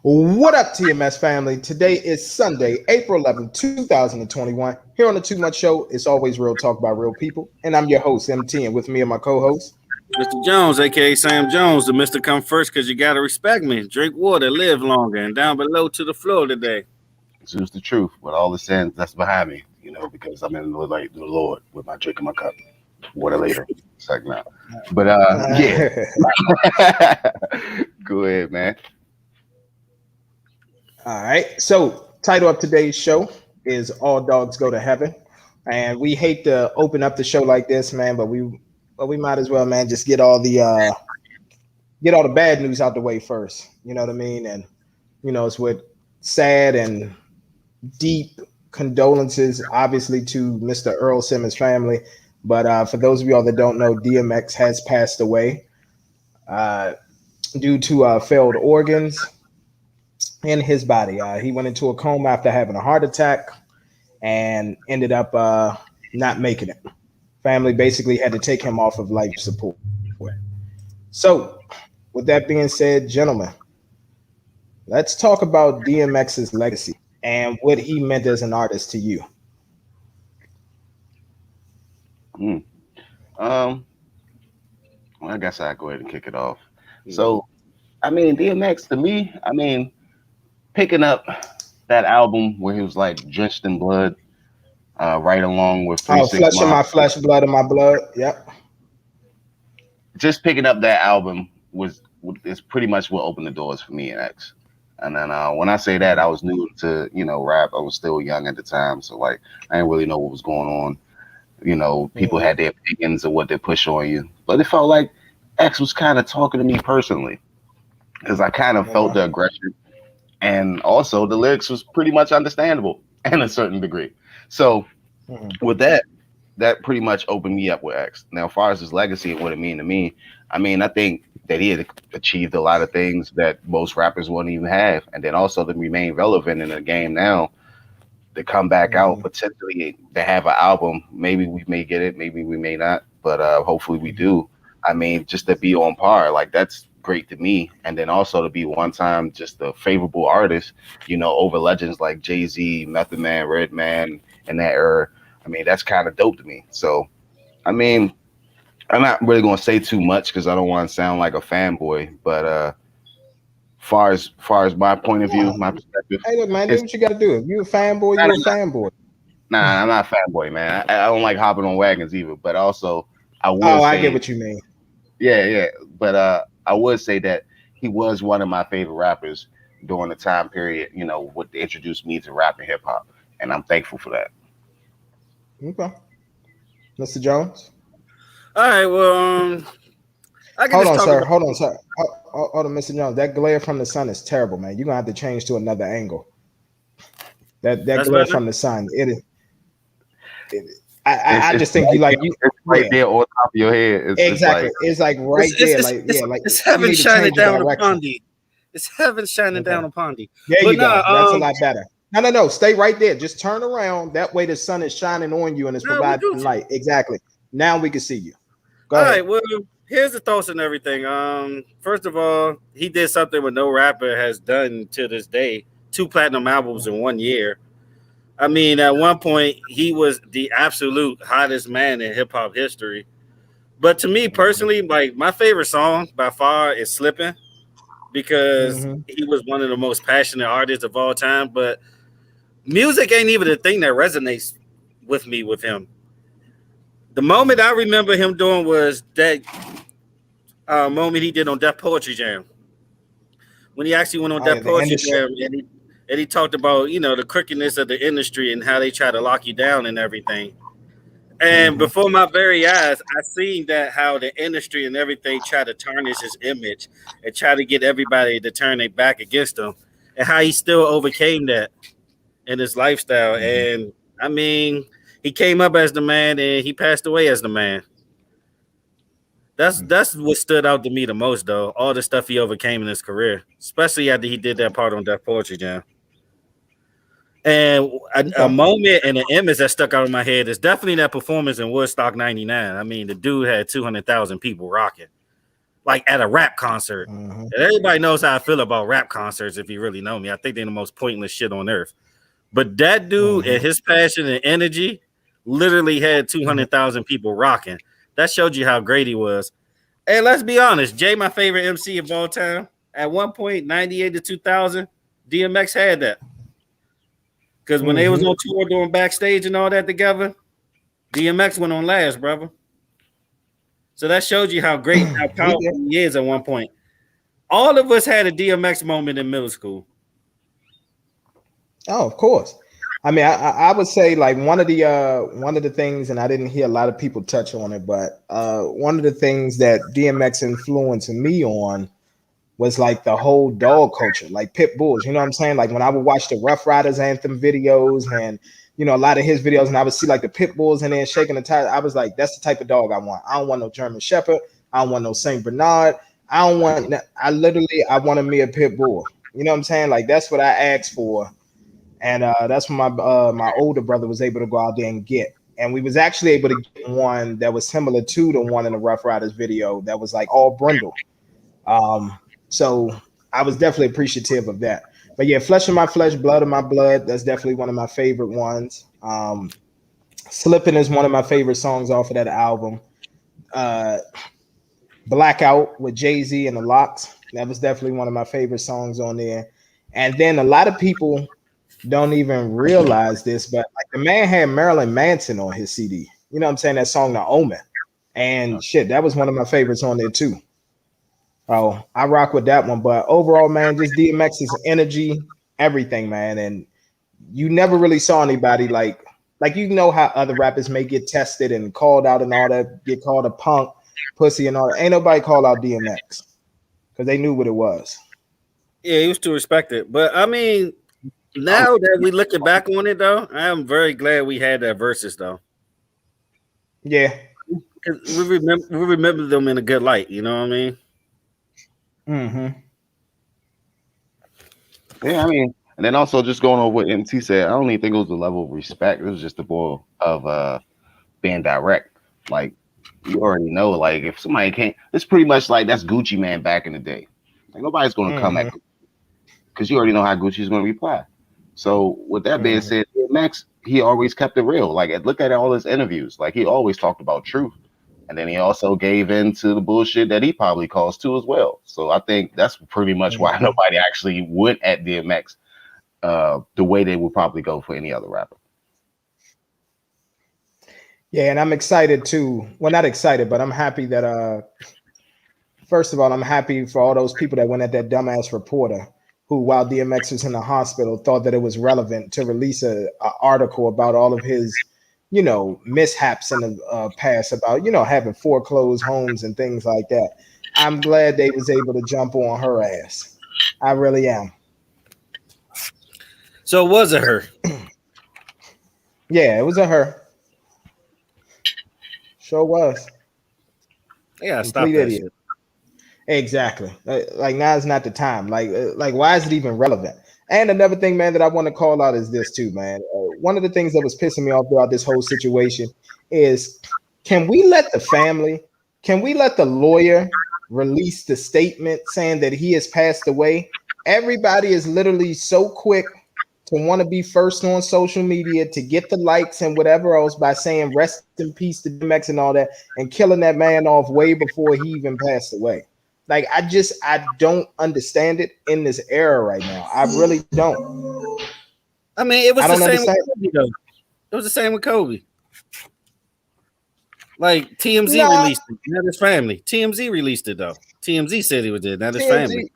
What up, TMS family? Today is Sunday, April 11th, 2021. Here on the Too Much Show, it's always real talk about real people. And I'm your host, MT, and with me and my co-host, Mr. Jones, aka Sam Jones, the Mr. Come First because you gotta respect me. Drink water, live longer, and down below to the floor today. Choose the truth with all the sins that's behind me, because I'm in the light of the Lord with my drink in my cup. Water later. It's like now. But yeah. Go ahead, man. All right. So, title of today's show is All Dogs Go to Heaven. And we hate to open up the show like this, man, but we might as well, man, just get all the bad news out the way first. You know what I mean? And it's with sad and deep condolences, obviously, to Mr. Earl Simmons' family. But for those of y'all that don't know, DMX has passed away due to failed organs in his body. He went into a coma after having a heart attack and ended up not making it. Family basically had to take him off of life support. So, with that being said, gentlemen, let's talk about DMX's legacy and what he meant as an artist to you. Well, I guess I'll go ahead and kick it off. So, DMX to me, picking up that album where he was like drenched in blood, right along with Flesh of my flesh, blood of my blood. Yep. Just picking up that album is pretty much what opened the doors for me and X. And then when I say that, I was new to rap. I was still young at the time, so like I didn't really know what was going on. People had their opinions of what they push on you, but it felt like X was kind of talking to me personally because I kind of felt the aggression, and also the lyrics was pretty much understandable in a certain degree. So with that pretty much opened me up with X. Now, as far as his legacy and what it mean to me, I think that he had achieved a lot of things that most rappers wouldn't even have, and then also to remain relevant in the game now. To come back out potentially to have an album, maybe we may get it, maybe we may not, but hopefully we do. Just to be on par, like that's great to me. And then also to be one time just a favorable artist, over legends like Jay-Z, Method Man, Redman, and that era. That's kind of dope to me. So, I'm not really gonna say too much because I don't want to sound like a fanboy, but far as my point of view, my perspective. Hey, look, man, do what you got to do. If you're a fanboy, you're a fanboy. Nah, I'm not a fanboy, man. I don't like hopping on wagons either. But also, I get what you mean. Yeah. But I would say that he was one of my favorite rappers during the time period, what introduced me to rap and hip hop, and I'm thankful for that. Okay, Mr. Jones. All right, well, Hold on, sir. Hold on, Mr. Jones. That glare from the sun is terrible, man. You're gonna have to change to another angle. That glare better? From the sun. I just think it's right there on top of your head. Exactly. It's like right there. It's heaven shining down upon thee. It's heaven shining down upon thee. There you go. That's a lot better. No. Stay right there. Just turn around. That way the sun is shining on you and it's providing light. Exactly. Now we can see you. Go ahead. All right. Well, here's the thoughts and everything. First of all, he did something what no rapper has done to this day. 2 platinum albums in 1 year. At one point, he was the absolute hottest man in hip hop history. But to me personally, like my favorite song by far is Slippin', because he was one of the most passionate artists of all time. But music ain't even the thing that resonates with me with him. The moment I remember him doing was that moment he did on Def Poetry Jam. When he actually went on Def Poetry Jam and he talked about, the crookedness of the industry and how they try to lock you down and everything. And before my very eyes, I seen that how the industry and everything try to tarnish his image and try to get everybody to turn their back against him, and how he still overcame that in his lifestyle. And he came up as the man and he passed away as the man. That's what stood out to me the most, though. All the stuff he overcame in his career, especially after he did that part on Def Poetry Jam. And a moment and an image that stuck out in my head is definitely that performance in Woodstock '99. The dude had 200,000 people rocking. like at a rap concert. Mm-hmm. And everybody knows how I feel about rap concerts. If you really know me, I think they're the most pointless shit on earth. But that dude and his passion and energy literally had 200,000 people rocking. That showed you how great he was. Hey, let's be honest. Jay, my favorite MC of all time. At one point, 98 to 2000, DMX had that. Because when they was on tour doing backstage and all that together, DMX went on last, brother. So that showed you how great, how powerful he is at one point. All of us had a DMX moment in middle school. Oh, of course. I mean, I would say like one of the things, and I didn't hear a lot of people touch on it, but one of the things that DMX influenced me on was like the whole dog culture, like pit bulls. You know what I'm saying? Like when I would watch the Rough Riders anthem videos and a lot of his videos, and I would see like the pit bulls and then shaking the tire. I was like, that's the type of dog I want. I don't want no German Shepherd. I don't want no Saint Bernard. I wanted me a pit bull. You know what I'm saying? Like that's what I asked for. And that's what my older brother was able to go out there and get. And we was actually able to get one that was similar to the one in the Rough Riders video that was like all brindle. So I was definitely appreciative of that. But yeah, Flesh of My Flesh, Blood of My Blood, that's definitely one of my favorite ones. Slippin' is one of my favorite songs off of that album. Blackout with Jay-Z and the Lox, that was definitely one of my favorite songs on there. And then a lot of people don't even realize this, but like the man had Marilyn Manson on his CD. You know what I'm saying? That song, The Omen. And shit, that was one of my favorites on there too. Oh, I rock with that one. But overall, man, just DMX's energy, everything, man. And you never really saw anybody like how other rappers may get tested and called out and all that, get called a punk, pussy and all that. Ain't nobody called out DMX because they knew what it was. Yeah, he was too respected. But I mean, now that we looking back on it, though, I am very glad we had that versus, though. Yeah, we remember them in a good light. You know what I mean? Yeah, I mean, and then also just going over what MT said, I don't even think it was the level of respect. It was just the more of being direct. Like you already know, like if somebody can't, it's pretty much like that's Gucci Man back in the day. Like nobody's going to come at because you already know how Gucci's going to reply. So with that being said, Max, he always kept it real. Like look at all his interviews. Like he always talked about truth. And then he also gave in to the bullshit that he probably caused too as well. So I think that's pretty much why nobody actually went at DMX the way they would probably go for any other rapper. Yeah, and I'm excited too. Well, not excited, but I'm happy that first of all, I'm happy for all those people that went at that dumbass reporter who, while DMX was in the hospital, thought that it was relevant to release an article about all of his mishaps in the past about, having foreclosed homes and things like that. I'm glad they was able to jump on her ass. I really am. So was it her? Yeah, it was a her. Sure was. Yeah, stop that shit. Exactly. Like now is not the time. Like why is it even relevant? And another thing, man, that I want to call out is this too, man. One of the things that was pissing me off throughout this whole situation is, can we let the lawyer release the statement saying that he has passed away? Everybody is literally so quick to want to be first on social media to get the likes and whatever else by saying rest in peace to DMX and all that, and killing that man off way before he even passed away. Like I don't understand it in this era right now. I really don't. I mean, it was the same with Kobe, though. It was the same with Kobe. Like TMZ released it, not his family. TMZ released it though. TMZ said he was dead, not his family.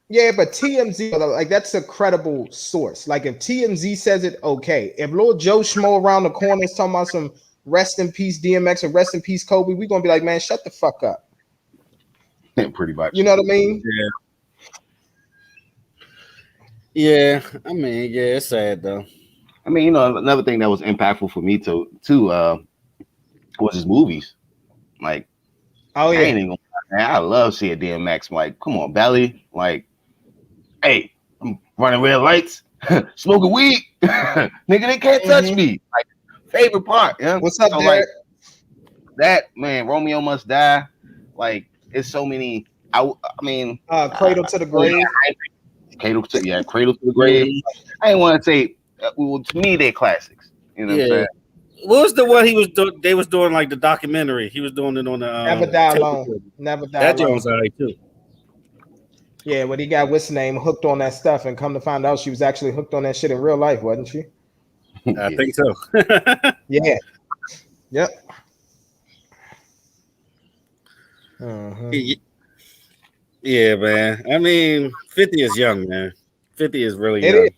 Yeah, but TMZ, like that's a credible source. Like if TMZ says it, okay. If Lil Joe Schmo around the corner is talking about some rest in peace DMX or rest in peace Kobe, we're gonna be like, man, shut the fuck up. Pretty much. You know what I mean? Yeah. I mean, yeah, it's sad though. I mean, another thing that was impactful for me too was his movies. Like, I love seeing DMX. Like, come on, Belly. Like, hey, I'm running red lights, smoking weed, nigga. They can't touch me. Like, favorite part. Yeah. What's up, so, Derek? Like, that man, Romeo Must Die. Like, it's so many. I mean, Cradle to the Grave. Cradle to the Grave. Yeah. I didn't want to say. Well, to me, they're classics. You know what I'm saying? What was the one he was doing? They was doing like the documentary. He was doing it on the Never Die tape Alone. recorder. Never Die That Alone. joint was alright too. Yeah, when he got what's name hooked on that stuff, and come to find out she was actually hooked on that shit in real life, wasn't she? I think so. Yeah. Yep. Mhm. Yeah, man. I mean, 50 is young, man. 50 is really It young. is.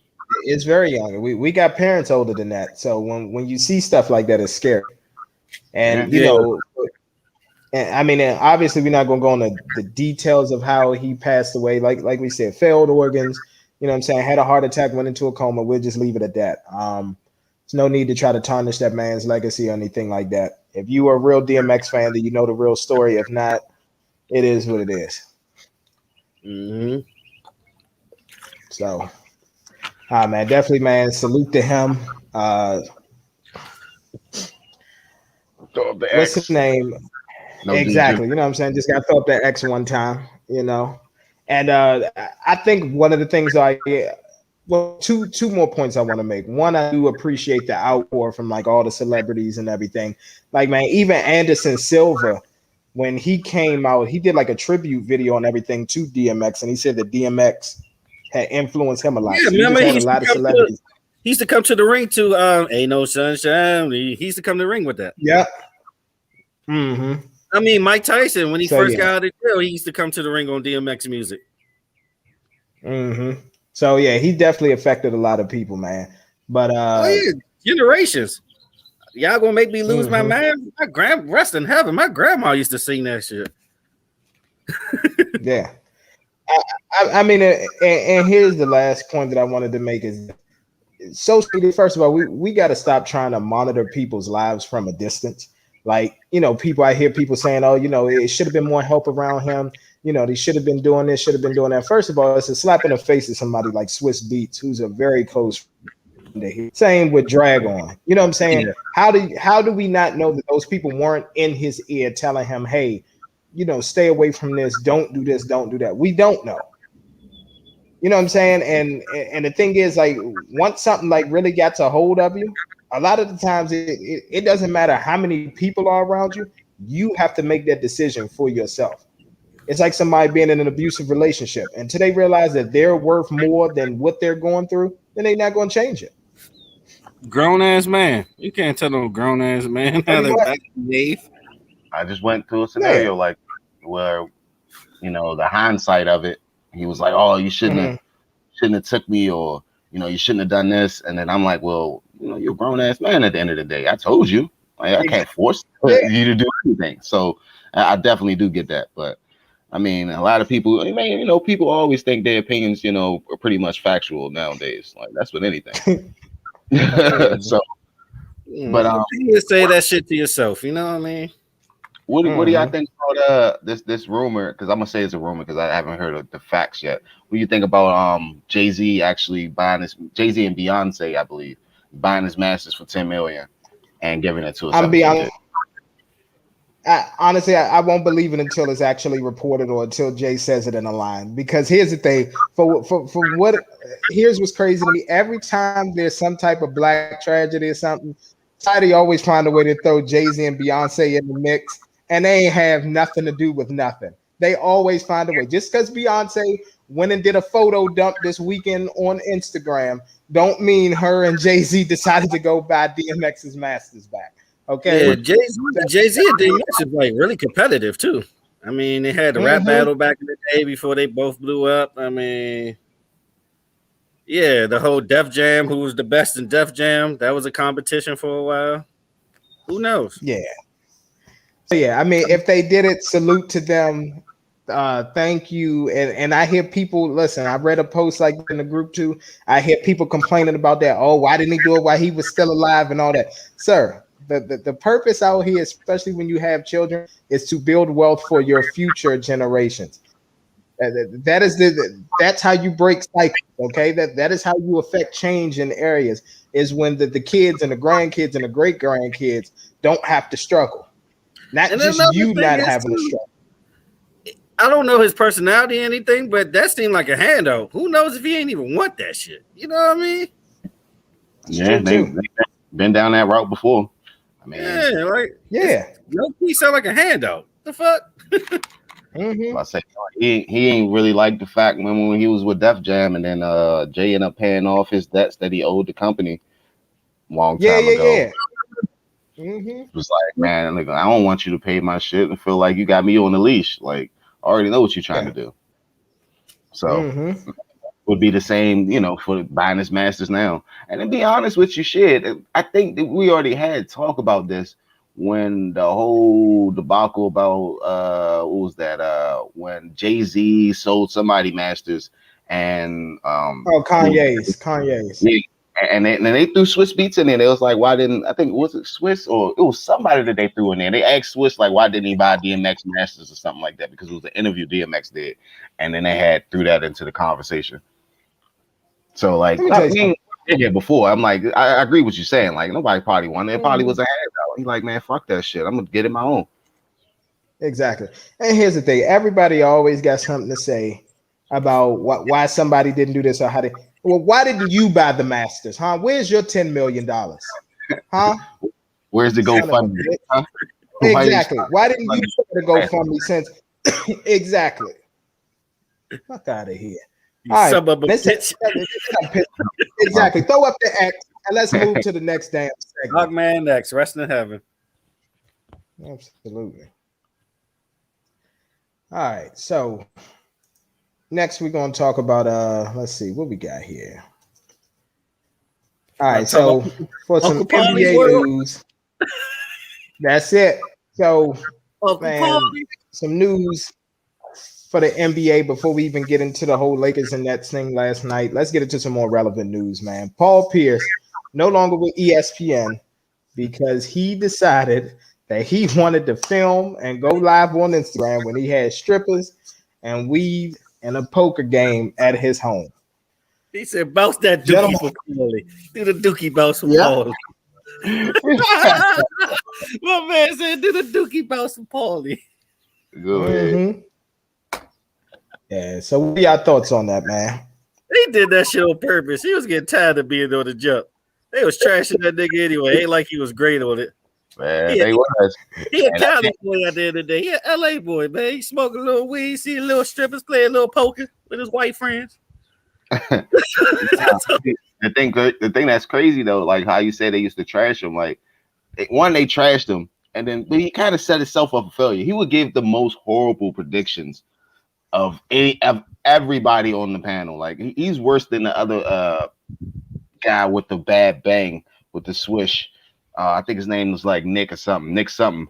It's very young. We got parents older than that, so when you see stuff like that, it's scary. And you Yeah. know, and I mean, and obviously, we're not going to go into the details of how he passed away. Like we said, failed organs. You know what I'm saying? Had a heart attack, went into a coma. We'll just leave it at that. There's no need to try to tarnish that man's legacy or anything like that. If you are a real DMX fan, then you know the real story. If not, it is what it is. Mm-hmm. So, man, definitely, man. Salute to him. What's his name? No Exactly. DJ. You know what I'm saying? Just got to throw up that X one time, you know. And I think one of the things two more points I want to make. One, I do appreciate the outpour from like all the celebrities and everything. Like, man, even Anderson Silva, when he came out, he did like a tribute video and everything to DMX, and he said that DMX had influenced him a lot. Yeah, So remember he he just had a lot of celebrities. he used to come to the ring to Ain't No Sunshine. He used to come to the ring with that. Yeah. Mm-hmm. I mean, Mike Tyson, when he So, first yeah. got out of jail, he used to come to the ring on DMX music. Mm-hmm. So yeah, he definitely affected a lot of people, man. But generations. Y'all gonna make me lose my mind? Rest in heaven. My grandma used to sing that shit. Yeah. I mean, and here's the last point that I wanted to make is socially. First of all, we got to stop trying to monitor people's lives from a distance. Like, you know, I hear people saying, oh, you know, it should have been more help around him. You know, they should have been doing this, should have been doing that. First of all, it's a slap in the face of somebody like Swiss Beats, who's a very close friend. Same with Dragon. You know what I'm saying? Yeah. How do we not know that those people weren't in his ear telling him, hey, you know, stay away from this, don't do this, don't do that? We don't know. You know what I'm saying? And the thing is, like, once something like really gets a hold of you, a lot of the times it doesn't matter how many people are around you. You have to make that decision for yourself. It's like somebody being in an abusive relationship. Until they realize that they're worth more than what they're going through, then they're not going to change it. Grown ass man. You can't tell no grown ass man how to behave. I just went through a scenario like where, you know, the hindsight of it, he was like, oh, you shouldn't have took me, or, you know, you shouldn't have done this. And then I'm like, well, you know, you're a grown ass man at the end of the day. I told you. Like, I can't force you to do anything. So I definitely do get that. But I mean, a lot of people, you know, people always think their opinions, you know, are pretty much factual nowadays. Like, that's with anything. So, but you say that shit to yourself, you know what I mean? What do y'all think about this rumor? Because I'm gonna say it's a rumor because I haven't heard of the facts yet. What do you think about Jay-Z actually buying Jay-Z and Beyonce, I believe, buying his masters for $10 million and giving it to us? Honestly, I won't believe it until it's actually reported or until Jay says it in a line. Because here's the thing: here's what's crazy to me. Every time there's some type of black tragedy or something, society always find a way to throw Jay-Z and Beyonce in the mix, and they ain't have nothing to do with nothing. They always find a way. Just because Beyonce went and did a photo dump this weekend on Instagram, don't mean her and Jay-Z decided to go buy DMX's masters back. Okay. Yeah, Jay-Z and DMX is like really competitive too. I mean, they had the rap battle back in the day before they both blew up. I mean, yeah, the whole Def Jam, who was the best in Def Jam, that was a competition for a while. Who knows? Yeah. So yeah, I mean, if they did it, salute to them. Thank you. And I hear people listen. I read a post like in the group too. I hear people complaining about that. Oh, why didn't he do it while he was still alive and all that? Sir, the purpose out here, especially when you have children, is to build wealth for your future generations. That's how you break cycles. Okay, that is how you affect change in areas. Is when the kids and the grandkids and the great grandkids don't have to struggle. Not just you not having to struggle. I don't know his personality or anything, but that seemed like a handout. Who knows if he ain't even want that shit? You know what I mean? Yeah, they've been down that route before. I mean, low key sound like a handout. The fuck? I say he ain't really like the fact when he was with Def Jam, and then Jay ended up paying off his debts that he owed the company long time ago. It was like, man, like, I don't want you to pay my shit and feel like you got me on the leash. Like, I already know what you're trying to do. So would be the same, you know, for buying his masters now. And to be honest with you, shit, I think that we already had talk about this when the whole debacle about what was that? When Jay-Z sold somebody masters and Kanye's. Yeah, and they threw Swiss Beats in there. They was like, why didn't I think was it Swiss or it was somebody that they threw in there? They asked Swiss like, why didn't he buy DMX masters or something like that? Because it was an interview DMX did, and then they threw that into the conversation. So like, I mean, before I'm like, I agree with you saying like nobody probably won. There probably was a handout. He's like, man, fuck that shit. I'm gonna get it my own. Exactly. And here's the thing: everybody always got something to say about why somebody didn't do this or how they. Well, why did you buy the masters? Huh? Where's your $10 million? Huh? Where's the GoFundMe? Huh? Exactly. Why didn't you put the GoFundMe since? Exactly. Fuck out of here. All right. Exactly. Throw up the X and let's move to the next damn segment. Dogman X, resting in heaven. Absolutely. All right. So next we're going to talk about let's see what we got here. All right. So for some NBA news, that's it. So man, some news for the NBA before we even get into the whole Lakers and Nets thing last night. Let's get into some more relevant news, man. PaulPierce no longer with ESPN because he decided that he wanted to film and go live on Instagram when he had strippers and weed and a poker game at his home. He said, bounce that dookie for Paulie. Do the dookie bounce for Paulie. My man said, do the dookie bounce for Paulie. Go ahead. Yeah, so what are your thoughts on that, man? He did that shit on purpose. He was getting tired of being on the jump. They was trashing that nigga anyway. Ain't like he was great on it. Man, they was. He a Cali boy at the end of the day. He an LA boy, man. He smoking a little weed, see a little strippers, play a little poker with his white friends. The thing that's crazy though, like how you said they used to trash him. Like they trashed him, and then but he kind of set himself up for failure. He would give the most horrible predictions of everybody on the panel. Like he's worse than the other guy with the bad bang with the swish. I think his name was like Nick something.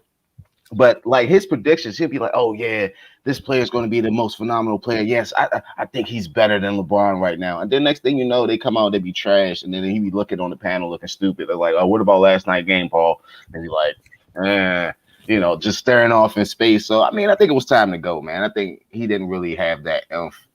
But like his predictions, he'll be like, "Oh yeah, this player is going to be the most phenomenal player. Yes, I think he's better than LeBron right now." And then next thing you know, they come out, they be trash, and then he be looking on the panel looking stupid. They're like, "Oh, what about last night game, Paul?" And he's like, you know, just staring off in space. So I mean, I think it was time to go, man. I think he didn't really have that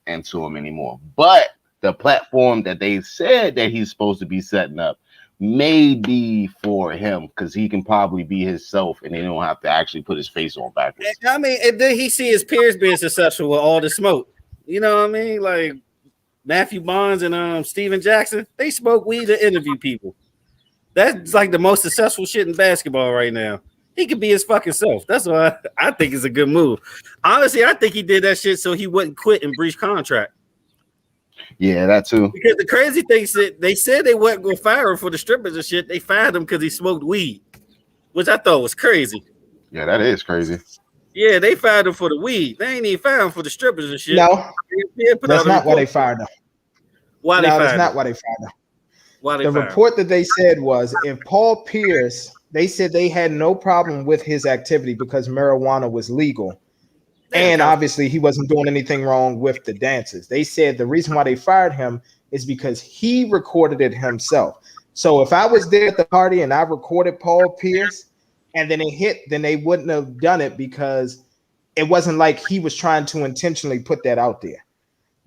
into him anymore. But the platform that they said that he's supposed to be setting up may be for him because he can probably be himself and he don't have to actually put his face on backwards. I mean, and then he see his peers being successful with all the smoke. You know what I mean? Like Matthew Bonds and Steven Jackson, they smoke weed to interview people. That's like the most successful shit in basketball right now. He could be his fucking self. That's why I think it's a good move. Honestly, I think he did that shit so he wouldn't quit and breach contract. Yeah, that too. Because the crazy thing is that they said they weren't going to fire him for the strippers and shit. They fired him because he smoked weed, which I thought was crazy. Yeah, that is crazy. Yeah, they fired him for the weed. They ain't even fired him for the strippers and shit. No, that's not why they fired him. Why they fired him? That's not why they fired him. Why they the report that they said was if PaulPierce, they said they had no problem with his activity because marijuana was legal. And obviously he wasn't doing anything wrong with the dances. They said the reason why they fired him is because he recorded it himself. So if I was there at the party and I recorded PaulPierce and then it hit, then they wouldn't have done it because it wasn't like he was trying to intentionally put that out there.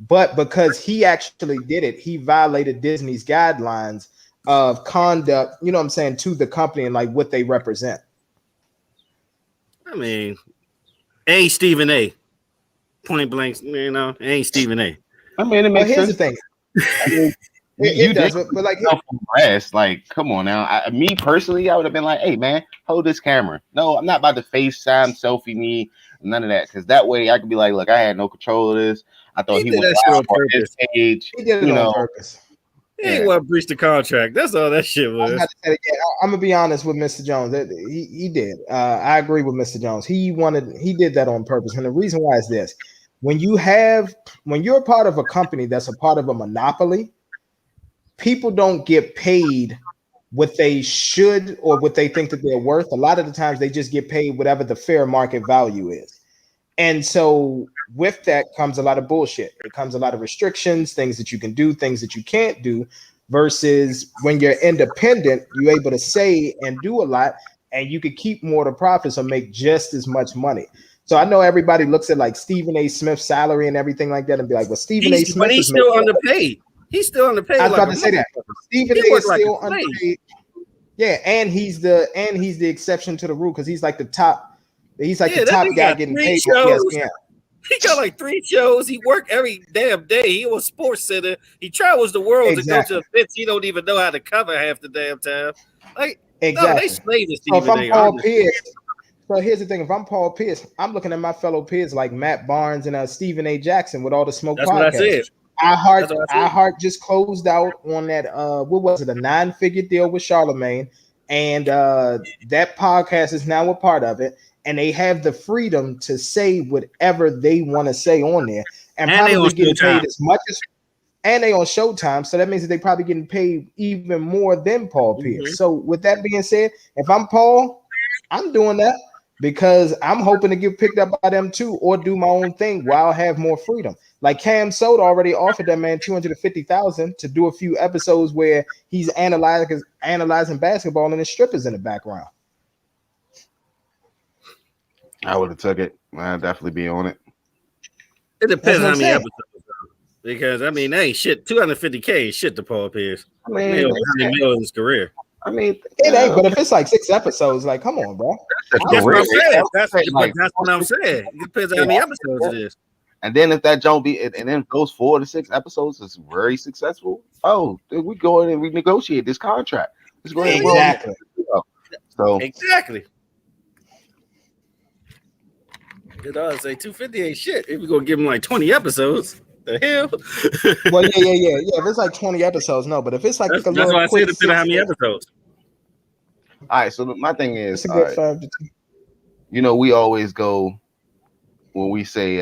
But because he actually did it, he violated Disney's guidelines of conduct, you know what I'm saying, to the company and like what they represent. I mean, A. Stephen A. Point blank, you know, it ain't Stephen A. I mean, it makes here's sense. the thing. I mean, It does, but like, rest. Like, come on now. Me personally, I would have been like, "Hey, man, hold this camera." No, I'm not about to FaceTime, selfie me, none of that, because that way I could be like, "Look, I had no control of this. I thought he was that shit on for his purpose. page." he did it on purpose. He ain't want to breach the contract. That's all that shit was. I'm gonna be honest with Mr. Jones. He did. I agree with Mr. Jones. He did that on purpose. And the reason why is this: when you're a part of a company that's a part of a monopoly, people don't get paid what they should or what they think that they're worth. A lot of the times they just get paid whatever the fair market value is. And so with that comes a lot of bullshit. It comes a lot of restrictions, things that you can do, things that you can't do, versus when you're independent, you're able to say and do a lot, and you could keep more of the profits or make just as much money. So I know everybody looks at like Stephen A. Smith's salary and everything like that and be like, well, Stephen A. Smith, but he's still underpaid. He's still underpaid. I was about to say that. Stephen A. is still underpaid. Yeah, and he's the exception to the rule because he's like the top. He's like the top guy getting paid. He got like 3 shows. He worked every damn day. He was Sports Center. He travels the world to go to events he don't even know how to cover half the damn time. Like, no, they slave to Stephen A. So if I'm Paul Pierce, so here's the thing: if I'm Paul Pierce, I'm looking at my fellow peers like Matt Barnes and Stephen A. Jackson with all the smoke That's podcasts. What I said. iHeart just closed out on that. What was it? A 9-figure deal with Charlemagne, and that podcast is now a part of it. And they have the freedom to say whatever they want to say on there, and probably getting paid as much as. And they on Showtime, so that means that they probably getting paid even more than Paul Pierce. So with that being said, if I'm Paul, I'm doing that because I'm hoping to get picked up by them too, or do my own thing while I have more freedom. Like Cam Soda already offered that man $250,000 to do a few episodes where he's analyzing basketball and there's strippers in the background. I would have took it. I'd definitely be on it. It depends how many episodes. Because I mean, that ain't shit. $250K ain't shit to Paul Pierce. I mean, in his career. I mean, it ain't. But if it's like 6 episodes, like, come on, bro. That's what I'm saying. That's what I'm saying. It depends on how many episodes it is. And then if that don't be, and then those 4 to 6 episodes is very successful. Oh, then we go in and renegotiate this contract. Exactly. So exactly. It does say 250 ain't shit. If we're gonna give him like 20 episodes, the hell? Well, yeah. If it's like 20 episodes, no. But if it's like that's why I said depending on how many episodes. All right. So my thing is, you know, we always go when we say,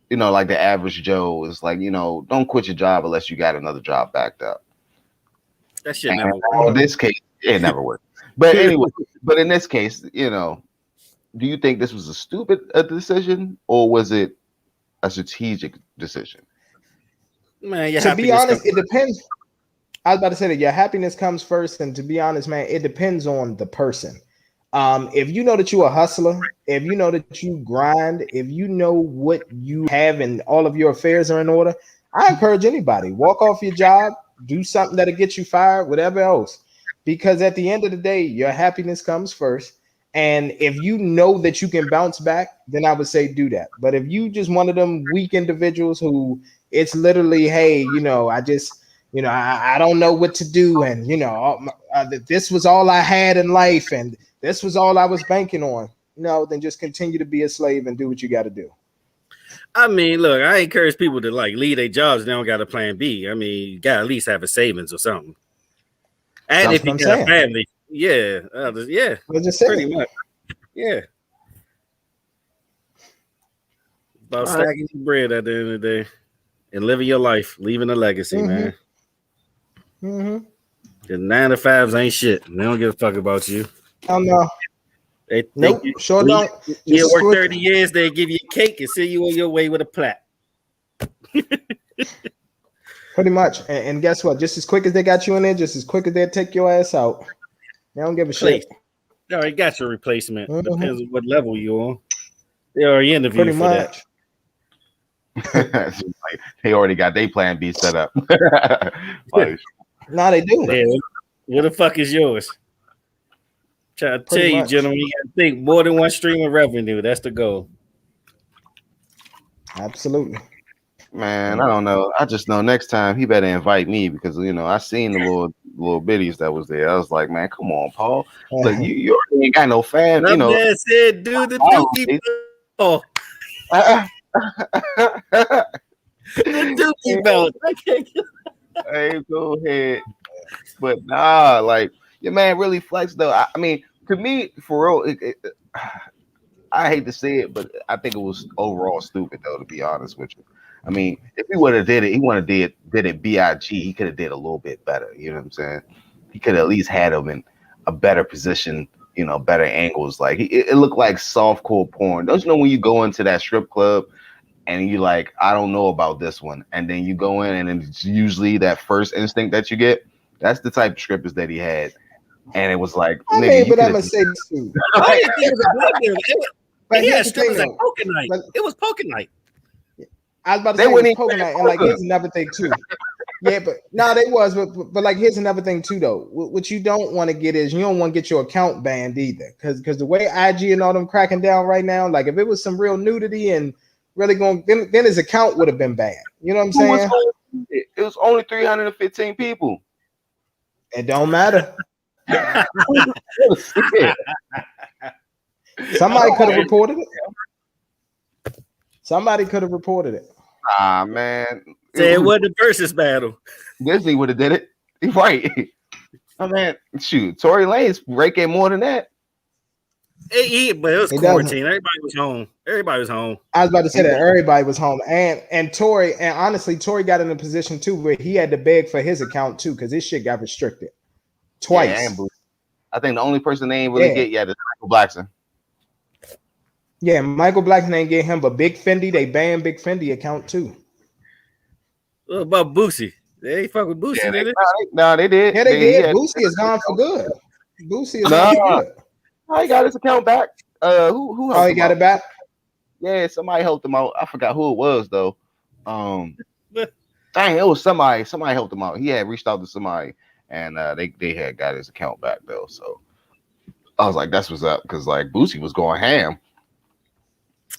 you know, like the average Joe is like, you know, don't quit your job unless you got another job backed up. That shit never works. In this case, it never worked. But anyway, but in this case, you know. Do you think this was a stupid decision or was it a strategic decision? Man, to be honest, it depends. I was about to say that your happiness comes first, and to be honest, man, it depends on the person. If you know that you're a hustler, if you know that you grind, if you know what you have and all of your affairs are in order, I encourage anybody, walk off your job, do something that'll get you fired, whatever else. Because at the end of the day, your happiness comes first. And if you know that you can bounce back, then I would say do that. But if you just one of them weak individuals who it's literally, hey, you know, I just, you know, I don't know what to do. And, you know, this was all I had in life. And this was all I was banking on. No, then just continue to be a slave and do what you got to do. I mean, look, I encourage people to like leave their jobs. They don't got a plan B. I mean, you got to at least have a savings or something. And if you got a family. Yeah, yeah, pretty much. Yeah, about stacking your bread at the end of the day and living your life, leaving a legacy, man. The 9 to 5s ain't shit. They don't give a fuck about you. Oh no, nope, sure don't. You work 30 years, they give you a cake and send you on your way with a plaque. Pretty much, and guess what? Just as quick as they got you in there, just as quick as they take your ass out. They don't give a shit. They already got your replacement. Depends on what level you're on. They already interviewed pretty for much. That. Like, they already got their plan B set up. Now they do. Yeah, what the fuck is yours? Trying to tell you, gentlemen, you got to think more than one stream of revenue. That's the goal. Absolutely. Man, I don't know. I just know next time he better invite me because I seen the little biddies that was there. I was like, man, come on, Paul. Look, you already ain't got no fan. That man said, "Do the dookie belt." The dookie belt. Hey, go ahead. But nah, like your man really flexed though. I mean, to me, for real, I hate to say it, but I think it was overall stupid though. To be honest with you, I mean, if he would have did it, he would have did it big. He could have did a little bit better. You know what I'm saying? He could at least had him in a better position. Better angles. Like it looked like softcore porn. Don't you know when you go into that strip club and you like, I don't know about this one, and then you go in and it's usually that first instinct that you get. That's the type of strippers that he had, and it was like, I mean, but I'm gonna say this too. I didn't think it was a black dude. But he had strippers like poker night. It was poker night. I was about to say it was poker night, and like here's another thing too. Yeah, but no, they was, but like here's another thing too though. What you don't want to get is you don't want to get your account banned either, because the way IG and all them cracking down right now, like if it was some real nudity and really going, then his account would have been banned. You know what I'm saying? It was only 315 people. It don't matter. Somebody could have reported it. Somebody could have reported it. Ah, man. Say it wasn't a versus battle. Disney would have did it. Right. Oh, man. Shoot. Tory Lane's raking more than that. But it was quarantine. Everybody was home. Everybody was home. I was about to say that everybody was home. And Tory, and honestly, Tory got in a position too where he had to beg for his account too, because his shit got restricted twice. Yeah, I think the only person they ain't really get yet is Michael Blackson. Yeah, Michael Blackson ain't get him, but Big Fendi, they banned Big Fendi account too. What about Boosie? They ain't fuck with Boosie, did it? No, they did. Yeah, they did. Boosie is gone for good. Boosie is gone for good. Oh, he got his account back. Who? Oh, he got it back. Yeah, somebody helped him out. I forgot who it was though. Dang, it was somebody. Somebody helped him out. He had reached out to somebody, and they had got his account back though. So I was like, that's what's up, because like Boosie was going ham.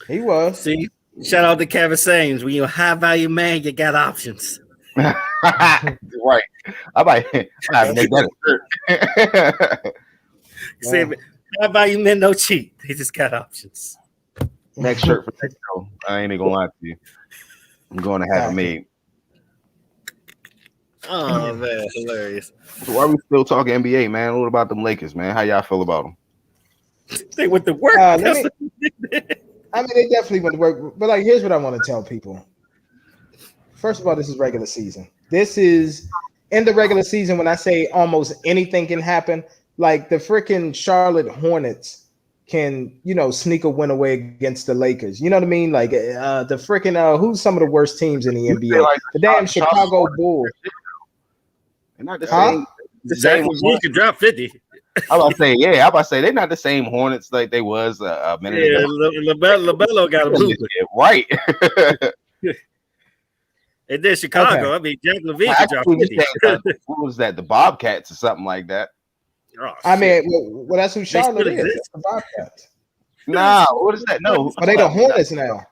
He was. See, shout out to Kevin Sames. When you're a high value man, you got options. Right. I might have to make that a shirt. Say, high value men no cheat. They just got options. Next shirt for next show. I ain't even gonna lie to you. I'm going to have it made. Oh man, hilarious. So why are we still talking NBA, man? What about them Lakers, man? How y'all feel about them? They went to work. I mean, they definitely went to work. But like, here's what I want to tell people. First of all, this is regular season. This is in the regular season. When I say almost anything can happen, like the freaking Charlotte Hornets can, sneak a win away against the Lakers. You know what I mean? Like the freaking who's some of the worst teams in the NBA? Like the damn Chicago Bulls. They're not the same. The same Bulls could drop 50. I'm about to say they're not the same Hornets like they was a minute ago. LaBello got a move. Right. And then Chicago, I mean, Jack LaVine could drop 50. What was that? The Bobcats or something like that? Oh, I mean, well, that's who Charlotte is. The Bobcats. Nah, what is that? No, but they the Hornets now.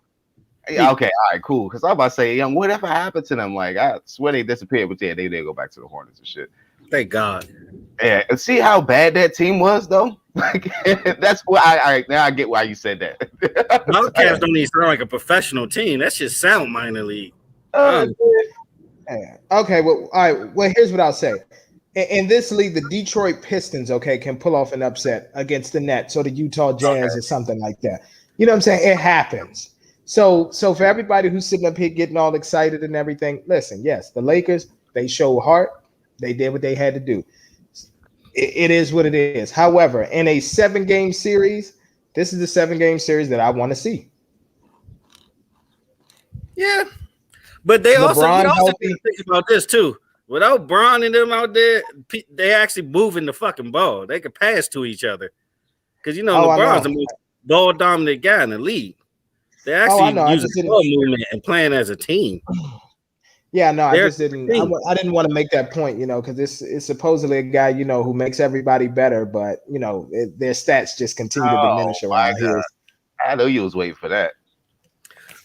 Yeah, okay, all right, cool. Because I'm about to say, whatever happened to them? Like, I swear they disappeared, but yeah, they did go back to the Hornets and shit. Thank God. Yeah, and see how bad that team was, though. Like, that's why. Now I get why you said that. Bobcats don't even sound like a professional team. That should sound minor league. Okay, well, all right. Well, here's what I'll say. In this league, the Detroit Pistons, can pull off an upset against the Nets or the Utah Jazz or something like that. You know what I'm saying? It happens. So for everybody who's sitting up here getting all excited and everything, listen, yes, the Lakers, they showed heart. They did what they had to do. It is what it is. However, in a 7-game series, this is the 7-game series that I want to see. Yeah. But they also think about this too. Without Bron and them out there, they actually moving the fucking ball. They could pass to each other. Because LeBron's the most ball dominant guy in the league. They actually using ball movement and playing as a team. Yeah, no, I just didn't. I didn't want to make that point, because it's supposedly a guy, who makes everybody better, but their stats just continue to diminish around here. I know you was waiting for that.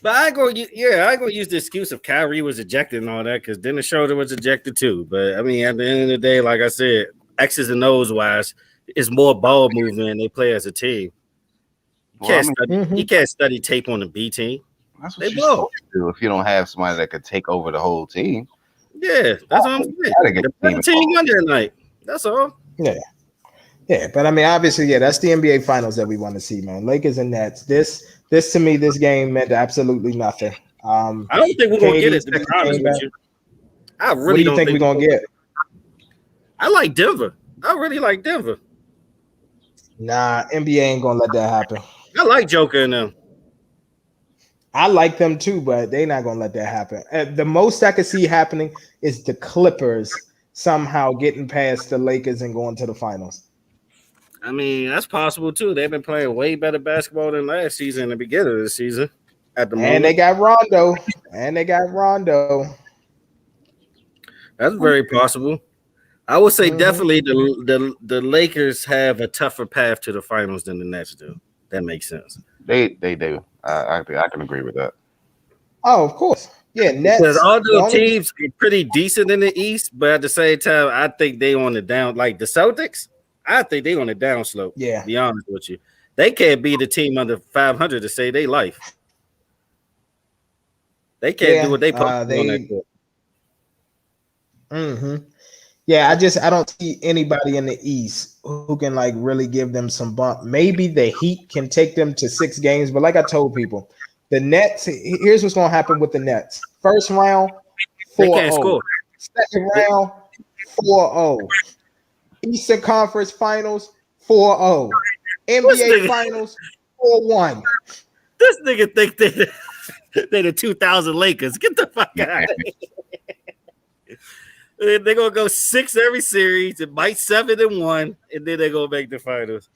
But I ain't gonna use the excuse of Kyrie was ejected and all that because Dennis Schroeder was ejected too. But I mean, at the end of the day, like I said, X's and O's wise, it's more ball movement and they play as a team. You can't study tape on the B team. That's what you're supposed to do if you don't have somebody that could take over the whole team. Yeah, that's what I'm saying. The team won that night. That's all. Yeah, but I mean, obviously, that's the NBA Finals that we want to see, man. Lakers and Nets. This to me, this game meant absolutely nothing. I don't think we're gonna get it. To be honest with you, I really what do you think we're gonna get? I like Denver. I really like Denver. Nah, NBA ain't gonna let that happen. I like Joker and them. I like them too, but they're not gonna let that happen. The most I could see happening is the Clippers somehow getting past the Lakers and going to the finals. I mean, that's possible too. They've been playing way better basketball than last season, the beginning of the season. At the moment, and they got Rondo. That's very possible. I would say definitely the Lakers have a tougher path to the finals than the Nets do. That makes sense. They do. I can agree with that. Oh, of course. Yeah, Nets. Because all those teams are pretty decent in the East, but at the same time, I think they on the down. Like the Celtics, I think they on the downslope. Yeah, to be honest with you, they can't be the team under 500 to save their life. They can't do what they supposed to do on that. Yeah, I don't see anybody in the East who can like really give them some bump. Maybe the Heat can take them to 6 games, but like I told people, the Nets. Here's what's gonna happen with the Nets. First round, 4-0. Second round, 4-0. Eastern Conference Finals, 4-0. NBA Finals, 4-1. This nigga think they the 2000 Lakers. Get the fuck out of here. They're gonna go 6 every series. It might 7-1, and then they're gonna make the finals.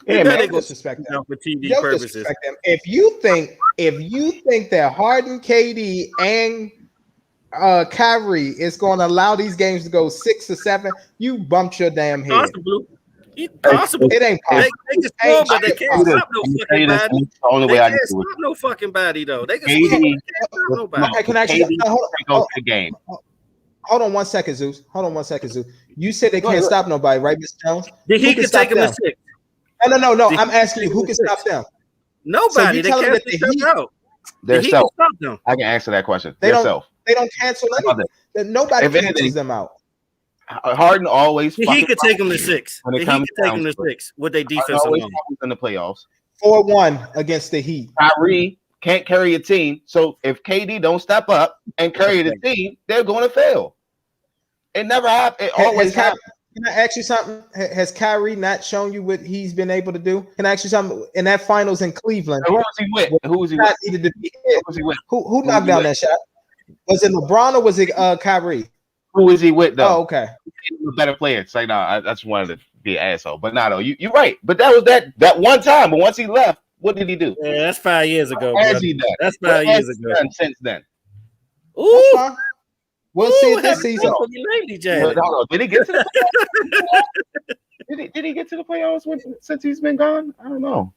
Yeah, man, they go disrespect them for TV purposes. Them. If you think that Harden, KD, and Kyrie is going to allow these games to go 6 or 7, you bumped your damn head. Possible. It ain't possible. They can score, but they can't stop no fucking body. The only way I can stop no fucking body though. They can score, but they can't stop nobody. Okay, can I actually hold the game? Hold on 1 second, Zeus. You said they can't stop nobody, right, Mr. Jones? He can take them to 6. No. I'm asking you, who can stop them? Nobody. They can't stop out. Their self. I can answer that question. Their self. They don't cancel anything. Nobody cancels them out. Harden always. He could take them to 6. He could take them to 6 with their defense alone. In the playoffs. 4-1 against the Heat. Kyrie can't carry a team, so if KD don't step up and carry the team, they're going to fail. It never happens. It always happens. Can I ask you something? Has Kyrie not shown you what he's been able to do? Can I ask you something? In that finals in Cleveland, who was he with? Who knocked down that shot? Was it LeBron or was it Kyrie? Who was he with though? Oh, okay. A better player. It's like, no, I just wanted to be an asshole. But no, you're right. But that was that one time. But once he left, what did he do? Yeah, that's 5 years ago. That's 5 years ago. Since then. Ooh. We'll see it this season. Did he get to the playoffs? Did he get to the playoffs since he's been gone? I don't know.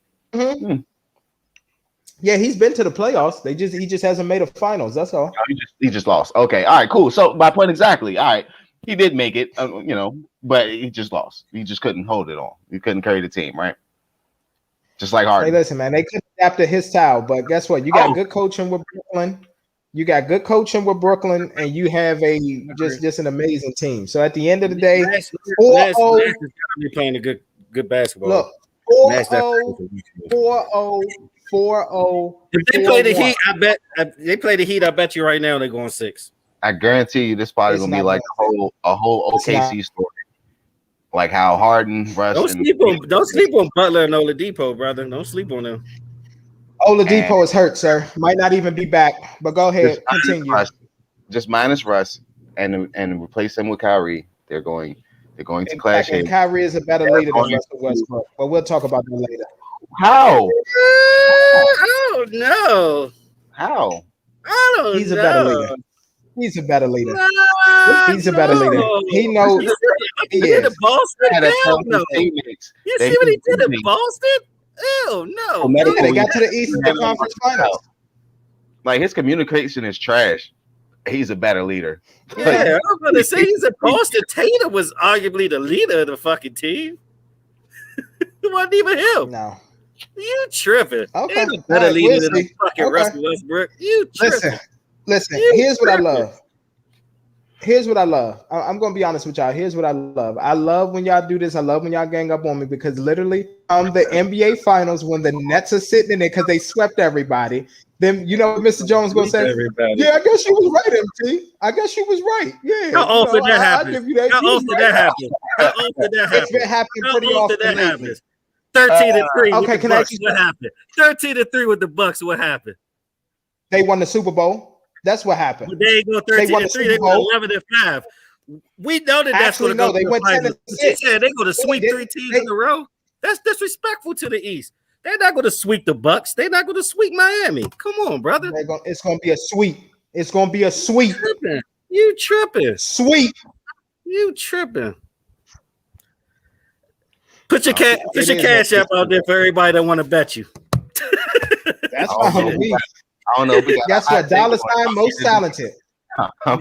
Yeah, he's been to the playoffs. He just hasn't made a finals. That's all. He just lost. Okay, all right, cool. So my point exactly. All right, he did make it, but he just lost. He just couldn't hold it on. He couldn't carry the team, right? Just like Harden. Hey, listen, man, they couldn't adapt to his style, but guess what? You got good coaching with Brooklyn. You got good coaching with Brooklyn, and you have just an amazing team. So at the end of the day, 4-0, playing a good basketball. Look, 4-0. If they play the Heat, I bet you right now they're going 6. I guarantee you, this probably gonna be like a whole OKC story, like how Harden, Russ. Don't sleep on Butler and Oladipo, brother. Don't sleep on them. Oladipo is hurt, sir. Might not even be back. But go ahead, continue. Just minus Russ and replace him with Kyrie. They're going to clash. And Kyrie is a better leader than Russell Westbrook. But we'll talk about that later. How? Oh no. How? I don't know. He's a better leader. He's a better leader. He's a better leader. He knows. He did in Boston. Hell no. You see what he did in Boston? Oh no! They got to the Eastern Conference Finals. Like his communication is trash. He's a better leader. Yeah, I was going to say he's supposed to. Tatum was arguably the leader of the fucking team. It wasn't even him. No. You tripping? Okay. Ain't a better All right, leader we'll than see. fucking Okay. Russell Westbrook. You tripping? Listen. You Here's what I tripping. love. Here's what I love. I'm gonna be honest with y'all. Here's what I love. I love when y'all do this. I love when y'all gang up on me because literally the NBA Finals when the Nets are sitting in there because they swept everybody. Then you know what Mr. Jones gonna say? Everybody. Yeah, I guess you was right, MT. I guess you was right. Yeah. How often that I happens? give you that. How You was often right. that happens? How often that happens? It's been happening How pretty often often that lately. happens? 13-3 Okay, with the can I Bucks. ask you What happened? 13-3 with the Bucks. What happened? They won the Super Bowl. That's what happened. But they ain't go 13-3. They went 11-5. We know that that's going to go they to the went finals. 10-6. She said they're going to sweep They- 3 teams in a row. That's disrespectful to the East. They're not going to sweep the Bucks. They're not going to sweep Miami. Come on, brother. It's going to be a sweep. It's going to be a sweep. You tripping. Sweep. You tripping. Put your cash app out there for everybody that want to bet you. That's fine. I don't know. If we got Guess what? Dollar sign most talented.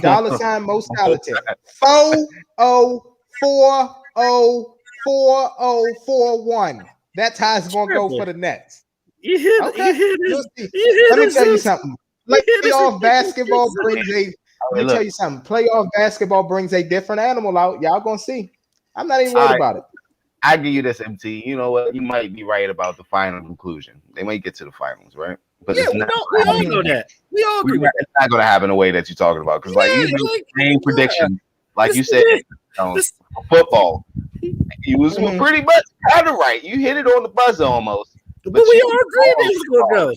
Dollar sign most talented. 40404041. That's how it's gonna go for the Nets. You hear Okay. this? Let me tell you something. Playoff basketball brings a. Let me tell you something. Playoff basketball brings a different animal out. Y'all gonna see. I'm not even worried about it. I give you this, MT. You know what? You might be right about the final conclusion. They might get to the finals, right? But yeah, we all know that. We all agree with that. It's not going to happen the way that you're talking about. Because, like, you make the same prediction, like you said, football. You was pretty much kind of right. You hit it on the buzzer almost. But we all agree that it's going to go.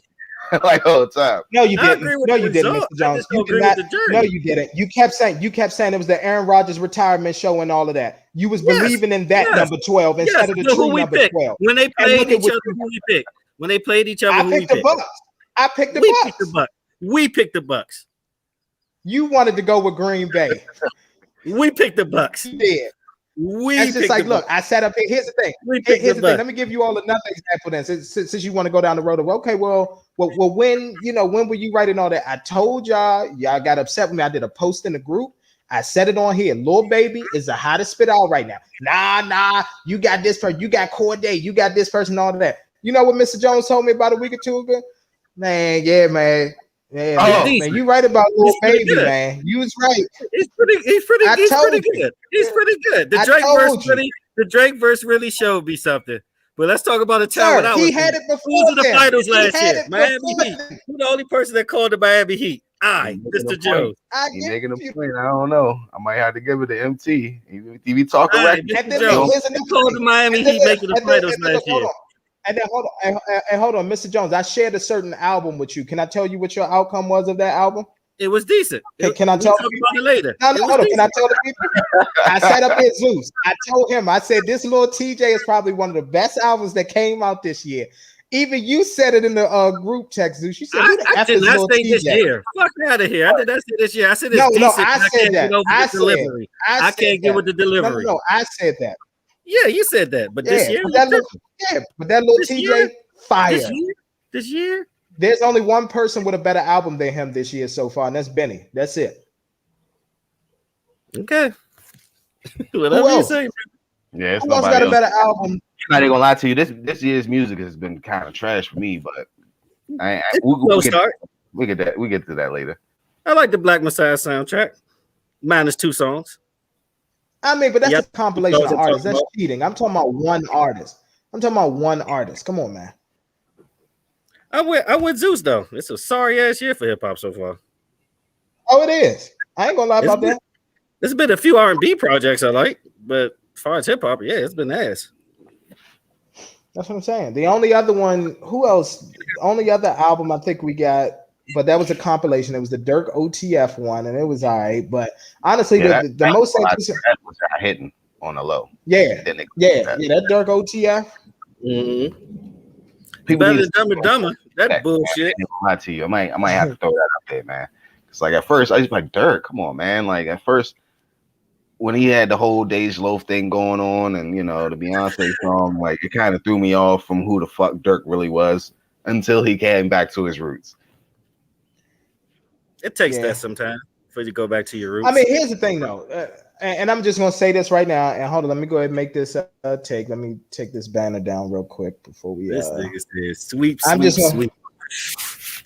Like all the time. No, you didn't. No, you didn't, Mr. Jones. You did not. No, you didn't. You kept saying it was the Aaron Rodgers retirement show and all of that. You was believing in that number 12 instead of the true number 12. When they played each other, who we picked? When they played each other, I picked the Bucks. I picked the Bucks. We picked the Bucks. You wanted to go with Green Bay. We picked the Bucks. You did. It's just like, look, I sat up here. Here's the thing. Here's the thing. Let me give you all another example then. Since you want to go down the road of, okay, well, when were you writing all that? I told y'all got upset with me. I did a post in the group. I said it on here. Lil Baby is the hottest spit out right now. Nah, you got this person. You got Corday. You got this person, all of that. You know what Mr. Jones told me about a week or two ago? Man, yeah, man. Yeah, man, you right about Lil Baby, good. Man. You was right. He's pretty good. He's pretty good. The Drake verse really showed me something. But let's talk about the time when he had it before the finals last year. Miami Heat. Who's the only person that called the Miami Heat? Mr. Jones. He's making a point. I don't know. I might have to give it to MT. He be talking right. Mr. Jones. He called the Miami Heat making the finals last year. And then hold on, Mr. Jones. I shared a certain album with you. Can I tell you what your outcome was of that album? It was decent. Can I tell you about it later? No, hold on. Can I tell the people? I sat up here, Zeus. I told him. I said this little TJ is probably one of the best albums that came out this year. Even you said it in the group text, Zeus. You said I did not say this year. Fuck out of here. I did not say this year. I said it's decent. No, I said that. I can't get with the delivery. No, I said that. Yeah, you said that. But this year, but that little TJ fire. This year, there's only one person with a better album than him this year so far, and that's Benny. That's it. Okay. Whatever you say. Yeah, who else got a better album? I'm not even gonna lie to you. This year's music has been kind of trash for me, but we get to that later. I like the Black Messiah soundtrack, minus 2 songs. I mean, but that's a compilation of artists. That's cheating. I'm talking about one artist. Come on, man. I went Zeus though. It's a sorry ass year for hip hop so far. Oh, it is. I ain't gonna lie about that. There's been a few R&B projects I like, but as far as hip hop, yeah, it's been ass. That's what I'm saying. The only other one, who else? The only other album I think we got, but that was a compilation. It was the Dirk OTF one, and it was all right. But honestly, the most interesting that was hitting on the low. Yeah, that Dirk OTF. Mm-hmm. Better than Dumb and Dumber. That bullshit. Lie to you. I might have to throw that up there, man. It's like at first I was like, Dirk, come on, man. Like at first, when he had the whole Dej Loaf thing going on, and the Beyonce song, like it kind of threw me off from who the fuck Dirk really was until he came back to his roots. It takes that sometimes for you to go back to your roots. I mean, here's the thing though, and I'm just gonna say this right now. And hold on, let me go ahead and make this take. Let me take this banner down real quick before we. This nigga says sweep, I'm sweep, just gonna, sweep.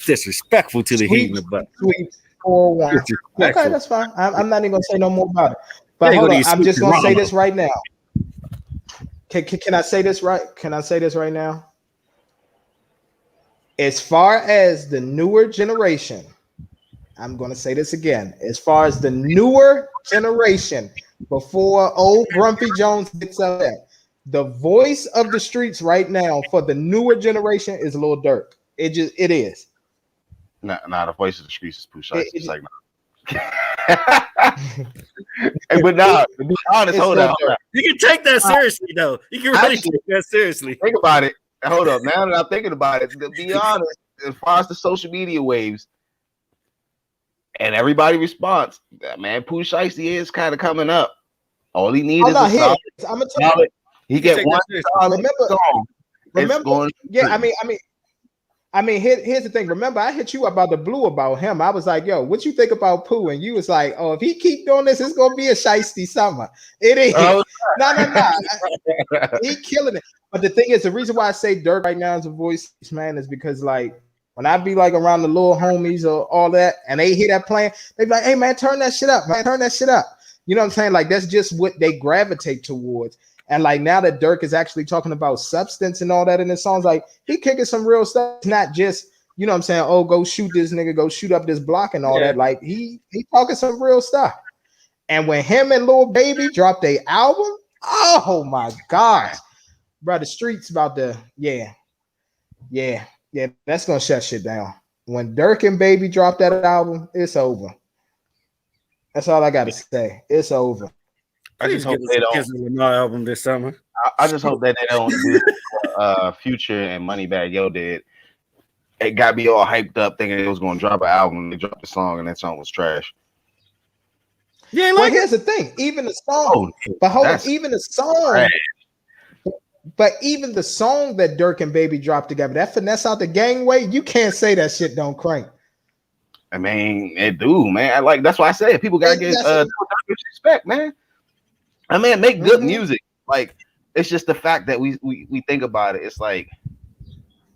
Disrespectful to the heat in the butt. Sweep 4-1. Okay, that's fine. I'm not even gonna say no more about it. But hold on, I'm just gonna say this right now. Can I say this right? Can I say this right now? As far as the newer generation, I'm going to say this again. As far as the newer generation, before old Grumpy Jones gets up there, the voice of the streets right now for the newer generation is Lil Durk. It is. Nah, the voice of the streets is Pooh Shiesty. It's like, hey, but nah, to be honest, hold on. You can take that seriously, though. You can really take that seriously. Think about it. Hold up. Now that I'm thinking about it, to be honest, as far as the social media waves and everybody responds, man, Pooh Shiesty is kind of coming up. All he needs is a solid. I'm gonna tell you, he get one solid song. Remember? Yeah, I mean, here's the thing. Remember, I hit you about the blue about him. I was like, yo, what you think about Pooh? And you was like, oh, if he keep doing this, it's gonna be a shiesty summer. It is. No. He killing it. But the thing is, the reason why I say Durk right now as a voice, man, is because like when I be like around the little homies or all that, and they hear that playing, they be like, hey man, turn that shit up, man, turn that shit up. You know what I'm saying? Like that's just what they gravitate towards. And like now that Durk is actually talking about substance and all that in his songs, like he kicking some real stuff. It's not just, you know what I'm saying, oh, go shoot this nigga, go shoot up this block and all that. Like he talking some real stuff. And when him and Lil Baby dropped their album, oh my gosh, bro, the streets about to, yeah, that's gonna shut shit down. When Durk and Baby drop that album, it's over. That's all I gotta say. It's over. I just hope they don't album this summer. I just hope that they don't do Future and Moneybagg Yo did. It got me all hyped up thinking it was going to drop an album. They dropped a song and that song was trash. Yeah, like here's the thing. Even the song, but hold on, even the song. Trash. But even the song that Durk and Baby dropped together, that Finesse Out the Gangway, you can't say that shit don't crank. I mean, it do, man. Like that's why I said people gotta get respect, man. I mean, make good music. Like it's just the fact that we think about it. It's like,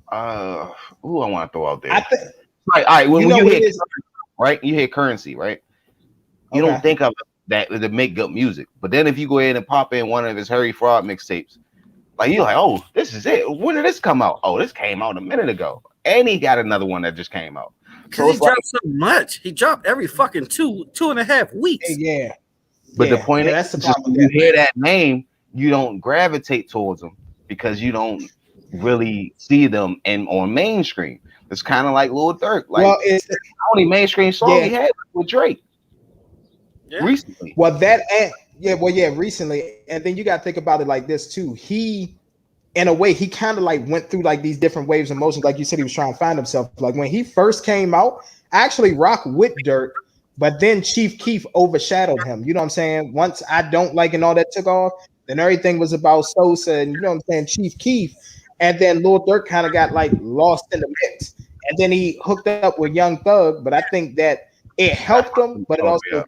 who I want to throw out there. All right. When you hear right, you hear Currency, right? You don't think of that to make good music. But then if you go ahead and pop in one of his Harry Fraud mixtapes, like you're like, oh, this is it. When did this come out? Oh, this came out a minute ago, and he got another one that just came out. So he dropped so much. He dropped every fucking 2.5 weeks. Yeah. But the point is, when you hear that name, you don't gravitate towards them because you don't really see them on mainstream. It's kind of like Lil Durk. Like it's the only mainstream song he had with Drake recently. Well, recently. And then you got to think about it like this too. He, in a way, he kind of like went through like these different waves of emotions. Like you said, he was trying to find himself. Like when he first came out, I actually rock with Durk. But then Chief Keef overshadowed him. You know what I'm saying? Once I Don't Like and all that took off, then everything was about Sosa and you know what I'm saying, Chief Keef. And then Lil Durk kind of got like lost in the mix. And then he hooked up with Young Thug. But I think that it helped him, but it also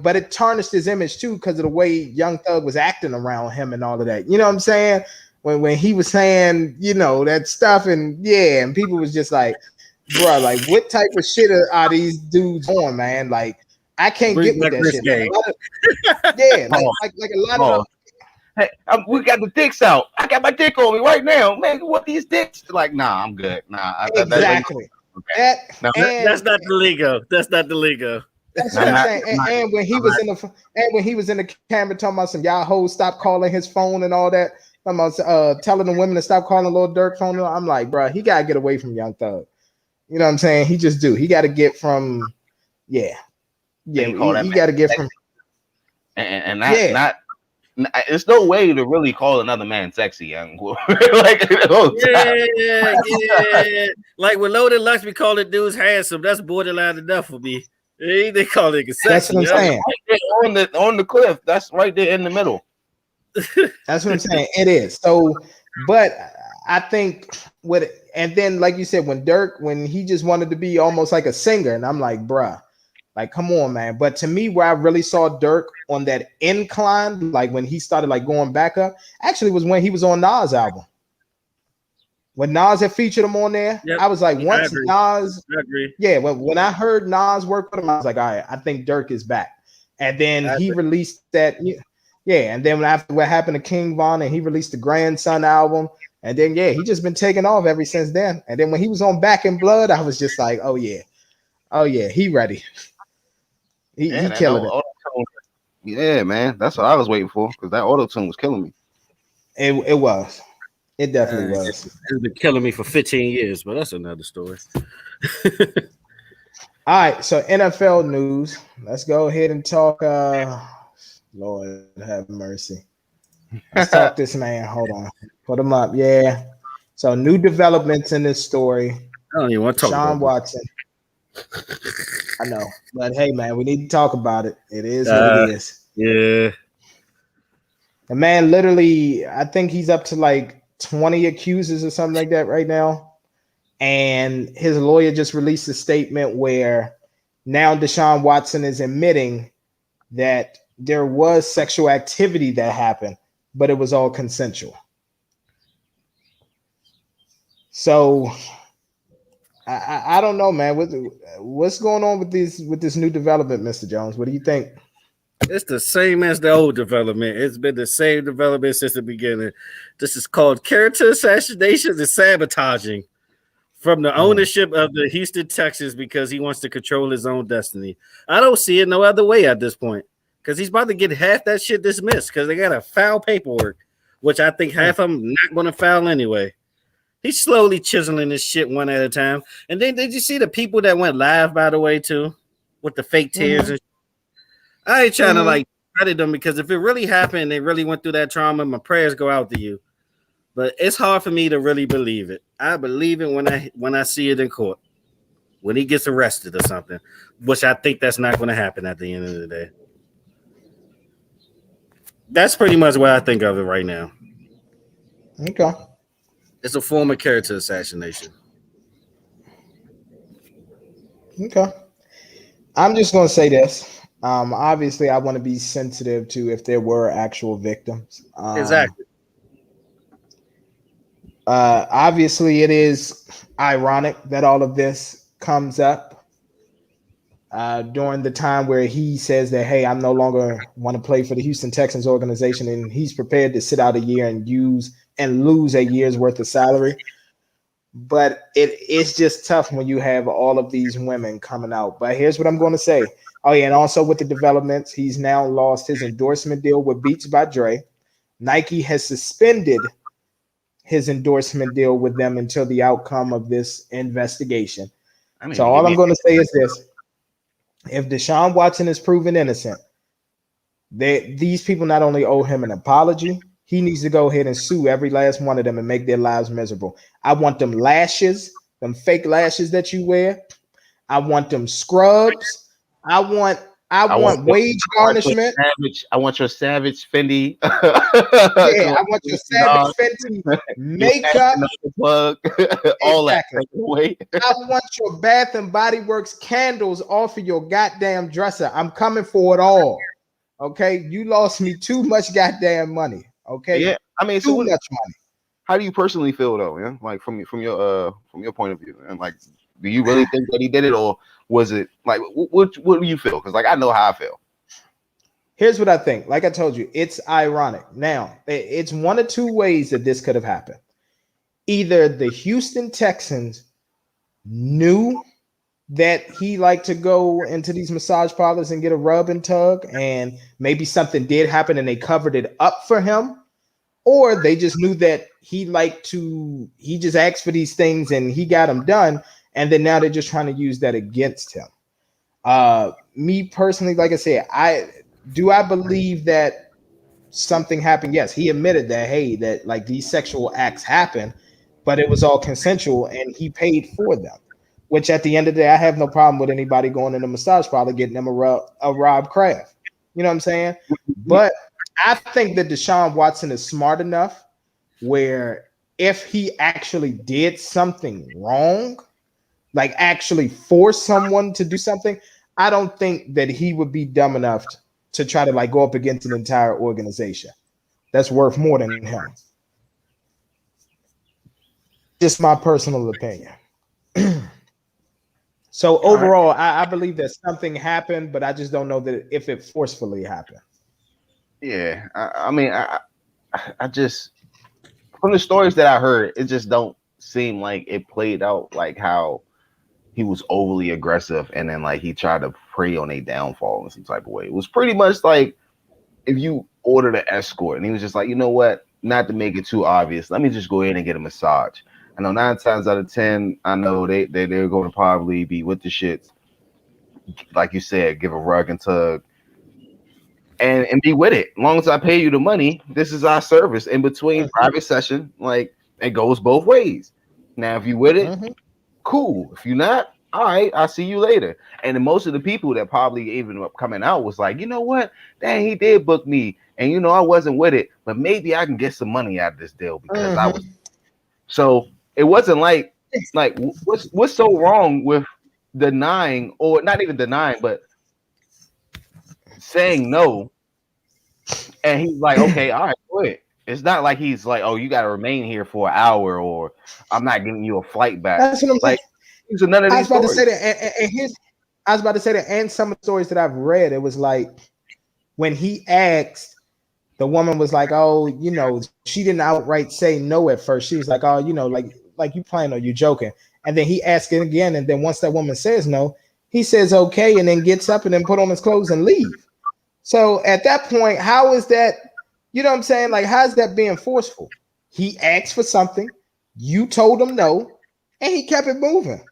but it tarnished his image too because of the way Young Thug was acting around him and all of that. You know what I'm saying? When he was saying, you know, that stuff and and people was just like, bro, like what type of shit are these dudes on, man? Like I can't get with that shit. Like a lot of hey, we got the dicks out. I got my dick on me right now, man. What these dicks? Like, nah, I'm good. Nah, exactly. That's not the lingo. That's not the lingo. That's what I'm saying. And when he was in the camera talking about some y'all hoes stop calling his phone and all that, telling the women to stop calling Lil Durk phone. I'm like, bro, he gotta get away from Young Thug. You know what I'm saying? He just do. He got to get from, he got to get from, and not. There's no way to really call another man sexy, young. Like like when Loaded Luxury called it dudes handsome, that's borderline enough for me. They call it sexy. That's what I'm saying. Right on the cliff. That's right there in the middle. That's what I'm saying. It is. So, but I think and then like you said, when he just wanted to be almost like a singer, and I'm like, bruh, like come on, man. But to me, where I really saw Dirk on that incline, like when he started like going back up, actually was when he was on Nas album. When Nas had featured him on there, Yep. I was like, I once agree. Nas, I agree. yeah, when I heard Nas work with him, I was like, all right, I think Dirk is back. And then he released that, yeah. And then after what happened to King Von, and he released the Grandson album, and then he just been taking off ever since then. And then when he was on Back in Blood, I was just like, oh yeah, he ready. He killing it. Yeah, man, that's what I was waiting for because that auto tune was killing me. It was. It definitely was. It's been killing me for 15 years, but that's another story. All right, so NFL news. Let's go ahead and talk. Lord have mercy. Let's talk this man. Hold on. Put him up. Yeah. So new developments in this story. I don't even want to talk about Deshaun Watson. I know. But hey, man, we need to talk about it. It is what it is. Yeah. The man literally, I think he's up to like 20 accusers or something like that right now. And his lawyer just released a statement where now Deshaun Watson is admitting that there was sexual activity that happened, but it was all consensual. So I don't know, man. What's going on with this new development, Mr. Jones? What do you think? It's the same as the old development. It's been the same development since the beginning. This is called character assassination and sabotaging from the ownership of the Houston Texans because he wants to control his own destiny. I don't see it no other way at this point because he's about to get half that shit dismissed because they got to file paperwork, which I think half of them not going to file anyway. He's slowly chiseling this shit one at a time. And then did you see the people that went live, by the way, too, with the fake tears? And I ain't trying to like credit them because if it really happened, they really went through that trauma. My prayers go out to you. But it's hard for me to really believe it. I believe it when I see it in court, when he gets arrested or something, which I think that's not going to happen at the end of the day. That's pretty much what I think of it right now. Okay. It's a form of character assassination. Okay. I'm just going to say this. Obviously, I want to be sensitive to if there were actual victims. Exactly. Obviously, it is ironic that all of this comes up during the time where he says that, hey, I'm no longer want to play for the Houston Texans organization, and he's prepared to sit out a year and lose a year's worth of salary. But it's just tough when you have all of these women coming out. But here's what I'm going to say. Oh, yeah, and also with the developments, he's now lost his endorsement deal with Beats by Dre. Nike has suspended his endorsement deal with them until the outcome of this investigation. So all I'm going to say is this. If Deshaun Watson is proven innocent, these people not only owe him an apology, he needs to go ahead and sue every last one of them and make their lives miserable. I want them lashes, them fake lashes that you wear. I want them scrubs. I want wage garnishment. I want your Savage Fendi. I want your Savage Fendi makeup. All exactly. that. I want your Bath and Body Works candles off of your goddamn dresser. I'm coming for it all. Okay, you lost me too much goddamn money. Okay, yeah, I mean, too much money. How do you personally feel though? Yeah, like from your point of view, and like, do you really think that he did it, or was it like what do you feel? Because like I know how I feel. Here's what I think. Like I told you, it's ironic. Now, it's one of two ways that this could have happened. Either the Houston Texans knew that he liked to go into these massage parlors and get a rub and tug, and maybe something did happen and they covered it up for him, or they just knew that he just asked for these things and he got them done, and then now they're just trying to use that against him. Me personally, like I said, I believe that something happened. Yes, he admitted that, hey, that like these sexual acts happened, but it was all consensual and he paid for them. Which at the end of the day, I have no problem with anybody going in a massage parlor getting them a Rob Kraft. You know what I'm saying? But I think that Deshaun Watson is smart enough where if he actually did something wrong, like actually force someone to do something, I don't think that he would be dumb enough to try to like go up against an entire organization that's worth more than him. Just my personal opinion. So overall, I believe that something happened, but I just don't know that if it forcefully happened. Yeah, I mean, I just from the stories that I heard, it just don't seem like it played out like how he was overly aggressive and then like he tried to prey on a downfall in some type of way. It was pretty much like if you ordered an escort and he was just like, you know what, not to make it too obvious, let me just go in and get a massage. I know 9 times out of 10, I know they're going to probably be with the shits, like you said, give a rug and tug and be with it. As long as I pay you the money, this is our service in between private session. Like it goes both ways. Now, if you with it, cool. If you're not, all right, I'll see you later. And then most of the people that probably even coming out was like, you know what? Dang, he did book me. And you know, I wasn't with it, but maybe I can get some money out of this deal because I was. So it wasn't like what's so wrong with denying, or not even denying, but saying no. And he's like, okay, all right, quit. It's not like he's like, oh, you got to remain here for an hour, or I'm not giving you a flight back. That's what I'm like, saying. none of I these was about stories. to say that, I was about to say that, and some of the stories that I've read, it was like when he asked, the woman was like, oh, you know, she didn't outright say no at first. She was like, oh, you know, like you playing or you joking. And then he asked it again, and then once that woman says no, he says okay, and then gets up and then put on his clothes and leave. So at that point, how is that? You know what I'm saying? Like, how's that being forceful? He asked for something, you told him no, and he kept it moving.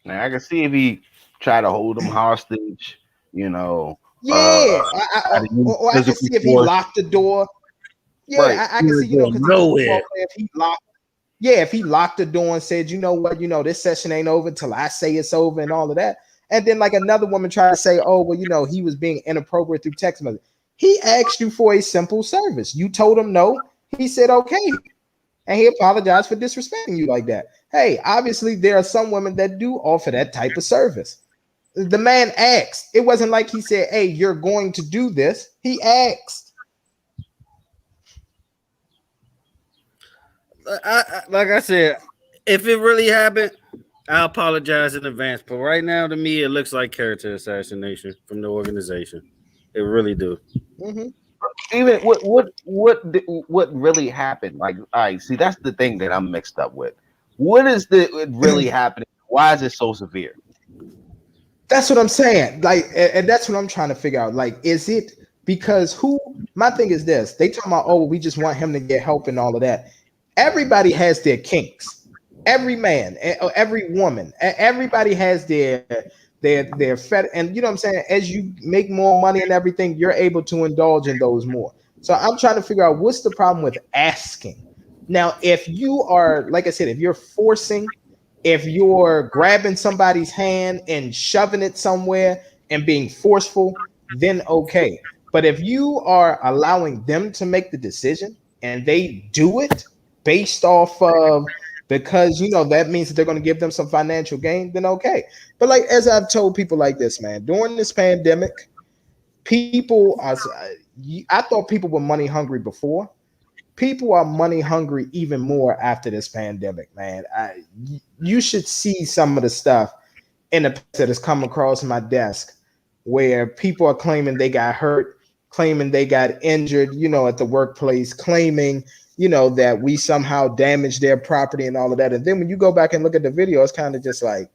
Now I can see if he tried to hold him hostage, you know. Yeah, or I can see if he locked the door. Yeah, right. I can see, you know, because nowhere. If he locked, yeah, if he locked the door and said, you know what, you know, this session ain't over till I say it's over and all of that. And then like another woman tried to say, oh, well, you know, he was being inappropriate through text message. He asked you for a simple service. You told him no. He said okay. And he apologized for disrespecting you like that. Hey, obviously there are some women that do offer that type of service. The man asked. It wasn't like he said, hey, you're going to do this. He asked. Like I said, if it really happened, I apologize in advance. But right now, to me, it looks like character assassination from the organization. It really do. Mm-hmm. Even what really happened? Like, all right, see, that's the thing that I'm mixed up with. What is it really happening? Why is it so severe? That's what I'm saying. Like, and that's what I'm trying to figure out. Like, is it because who? My thing is this: they talking about, oh, we just want him to get help and all of that. Everybody has their kinks. Every man, every woman, everybody has their fed. And you know what I'm saying? As you make more money and everything, you're able to indulge in those more. So I'm trying to figure out what's the problem with asking. Now, if you are, like I said, if you're forcing, if you're grabbing somebody's hand and shoving it somewhere and being forceful, then okay. But if you are allowing them to make the decision and they do it based off of, because you know that means that they're going to give them some financial gain, then okay. But like, as I've told people like this, man, during this pandemic, people are, I thought people were money hungry before. People are money hungry even more after this pandemic, man. You should see some of the stuff in the past that has come across my desk where people are claiming they got hurt, claiming they got injured, you know, at the workplace, claiming, you know, that we somehow damaged their property and all of that. And then when you go back and look at the video, it's kind of just like,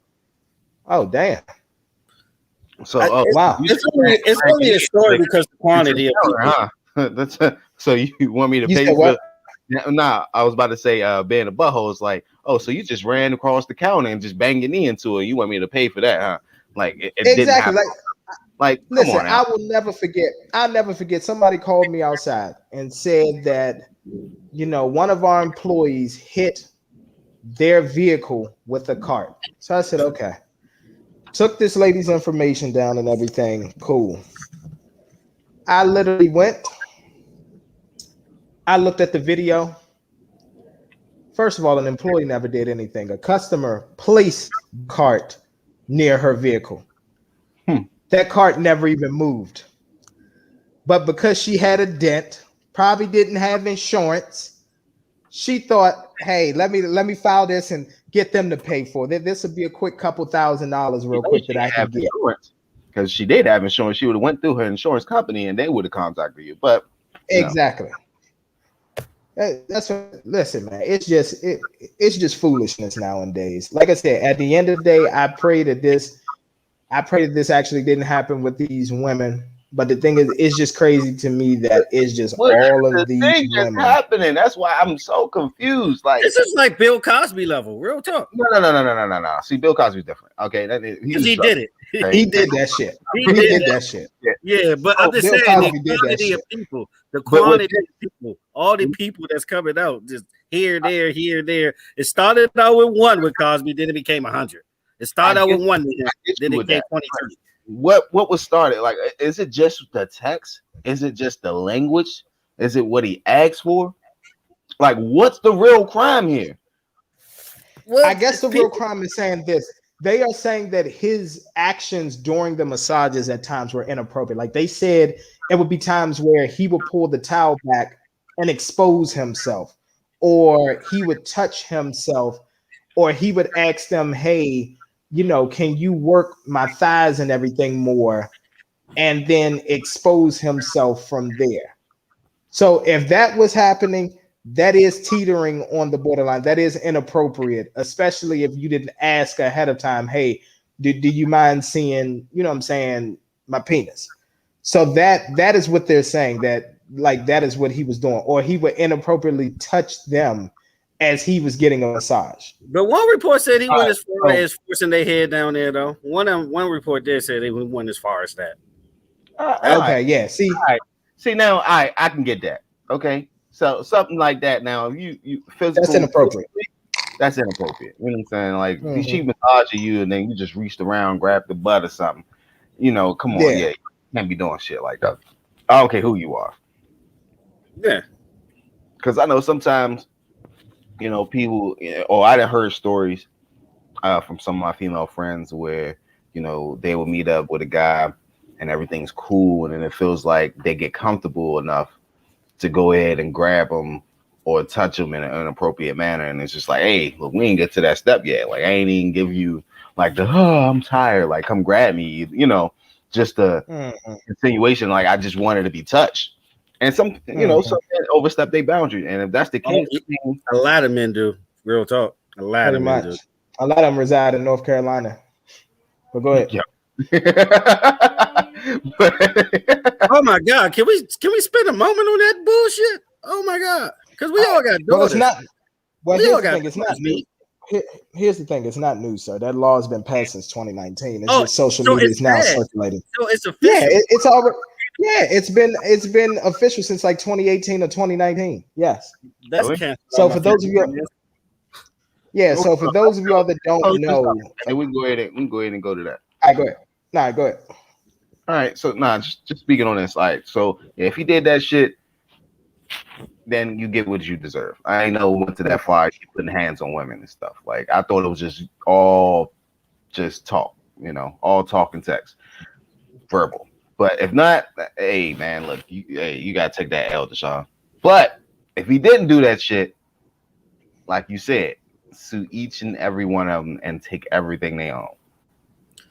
oh, damn. So, wow. It's only a story because the quantity of people. Huh? So you want me to pay for? Nah, I was about to say, being a butthole is like, oh, so you just ran across the counter and just banged your knee into it. You want me to pay for that, huh? Like it exactly. Didn't happen. Like listen, come on now. I will never forget. I'll never forget. Somebody called me outside and said that, you know, one of our employees hit their vehicle with a cart. So I said, okay. Took this lady's information down and everything. Cool. I literally went, I looked at the video. First of all, an employee never did anything. A customer placed the cart near her vehicle. That cart never even moved. But because she had a dent, probably didn't have insurance, she thought, "Hey, let me file this and get them to pay for it. This would be a quick couple $1,000 real quick that I can get." Because she did have insurance, she would have went through her insurance company and they would have contacted you. But exactly. That's what, listen, man. It's just foolishness nowadays. Like I said, at the end of the day, I pray that this actually didn't happen with these women. But the thing is, it's just crazy to me that it's just all of these women happening. That's why I'm so confused. Like, this is like Bill Cosby level, real talk. No. See, Bill Cosby's different. Okay, he did it. Okay. He did that shit. He did that shit. Yeah, but I'm just saying the quantity of people, all the people that's coming out, just here, there. It started out with one with Cosby, then it became 100. It started out with one, then it became 22. What was started? Like, is it just the text? Is it just the language? Is it what he asked for? Like, what's the real crime here? Well, I guess the real crime is saying this. They are saying that his actions during the massages at times were inappropriate. Like they said, it would be times where he would pull the towel back and expose himself, or he would touch himself, or he would ask them, "Hey, can you work my thighs and everything more?" And then expose himself from there. So if that was happening, that is teetering on the borderline. That is inappropriate, especially if you didn't ask ahead of time, "Hey, do you mind seeing, my penis?" So that is what they're saying, that is what he was doing, or he would inappropriately touch them as he was getting a massage. But one report said he went as far as forcing their head down there, though. One report there said he went as far as that. Okay, yeah. See, now I can get that. Okay. So something like that. Now, you physical. That's inappropriate. That's inappropriate. You know what I'm saying? Like, she massaging you and then you just reached around, grabbed the butt or something. Come on, you can't be doing shit like that. I don't care who you are. Yeah. Because I know sometimes, people, or I done heard stories from some of my female friends where, they will meet up with a guy and everything's cool, and then it feels like they get comfortable enough to go ahead and grab them or touch them in an inappropriate manner. And it's just like, "Hey, look, we ain't get to that step yet. Like, I ain't even give you like I'm tired. Like, come grab me, just a insinuation. Like, I just wanted to be touched." And some men overstep their boundary. And if that's the case, a lot of men do. Real talk. A lot of men do. A lot of them reside in North Carolina. But go ahead. Yeah. Oh my God! Can we spend a moment on that bullshit? Oh my God! Because we all got daughters. Well, it's not. Well, here's the thing. It's not new. Here's the thing. It's not new, sir. That law has been passed since 2019. It's just social media is now circulating. So it's official. Yeah, it's already. Yeah, it's been official since like 2018 or 2019. Yes. That's so for those of you. Yeah. So for those of y'all that don't know, we can go ahead and go to that. All right, go ahead. Nah, go ahead. All right, so just speaking on this, like, so if he did that shit, then you get what you deserve. I ain't know went to that far, you putting hands on women and stuff. Like, I thought it was just all just talk, all talk and text, verbal. But if not, hey man, look, you gotta take that L, Deshaun. But if he didn't do that shit, like you said, sue each and every one of them and take everything they own.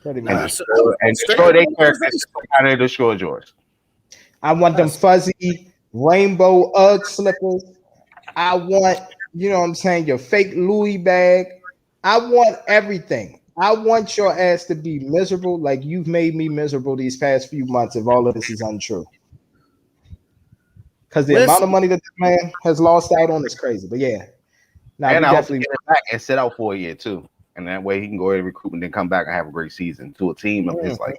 Pretty much. And destroy their character how they destroyed yours. I want them fuzzy rainbow UGG slippers. I want, your fake Louis bag. I want everything. I want your ass to be miserable like you've made me miserable these past few months if all of this is untrue. Because the amount of money that this man has lost out on is crazy. But yeah. And I definitely get it back and sit out for a year too. And that way he can go ahead and recruit and then come back and have a great season to a team of his life.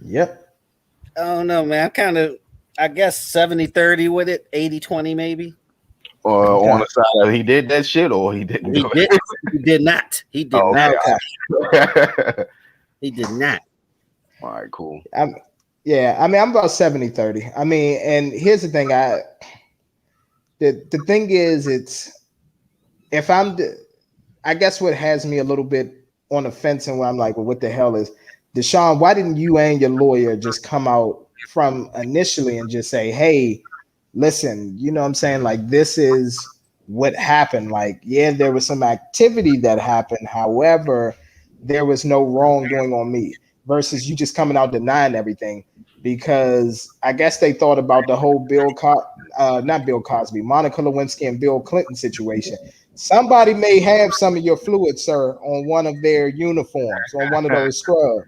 Yep. I don't know, man. I'm kind of, I guess, 70-30 with it, 80-20 maybe. Or on the side of he did that shit or he didn't do it. He did not. He did not. He did not. All right, cool. I'm about 70-30. I mean, and here's the thing. the thing is, it's if I'm I guess what has me a little bit on the fence and where I'm like, well, what the hell is Deshaun? Why didn't you and your lawyer just come out from initially and just say, hey, listen, you know what I'm saying? Like, this is what happened. Like, yeah, there was some activity that happened. However, there was no wrongdoing on me versus you just coming out denying everything because I guess they thought about the whole not Bill Cosby, Monica Lewinsky and Bill Clinton situation. Somebody may have some of your fluid, sir, on one of their uniforms, on one of those scrubs.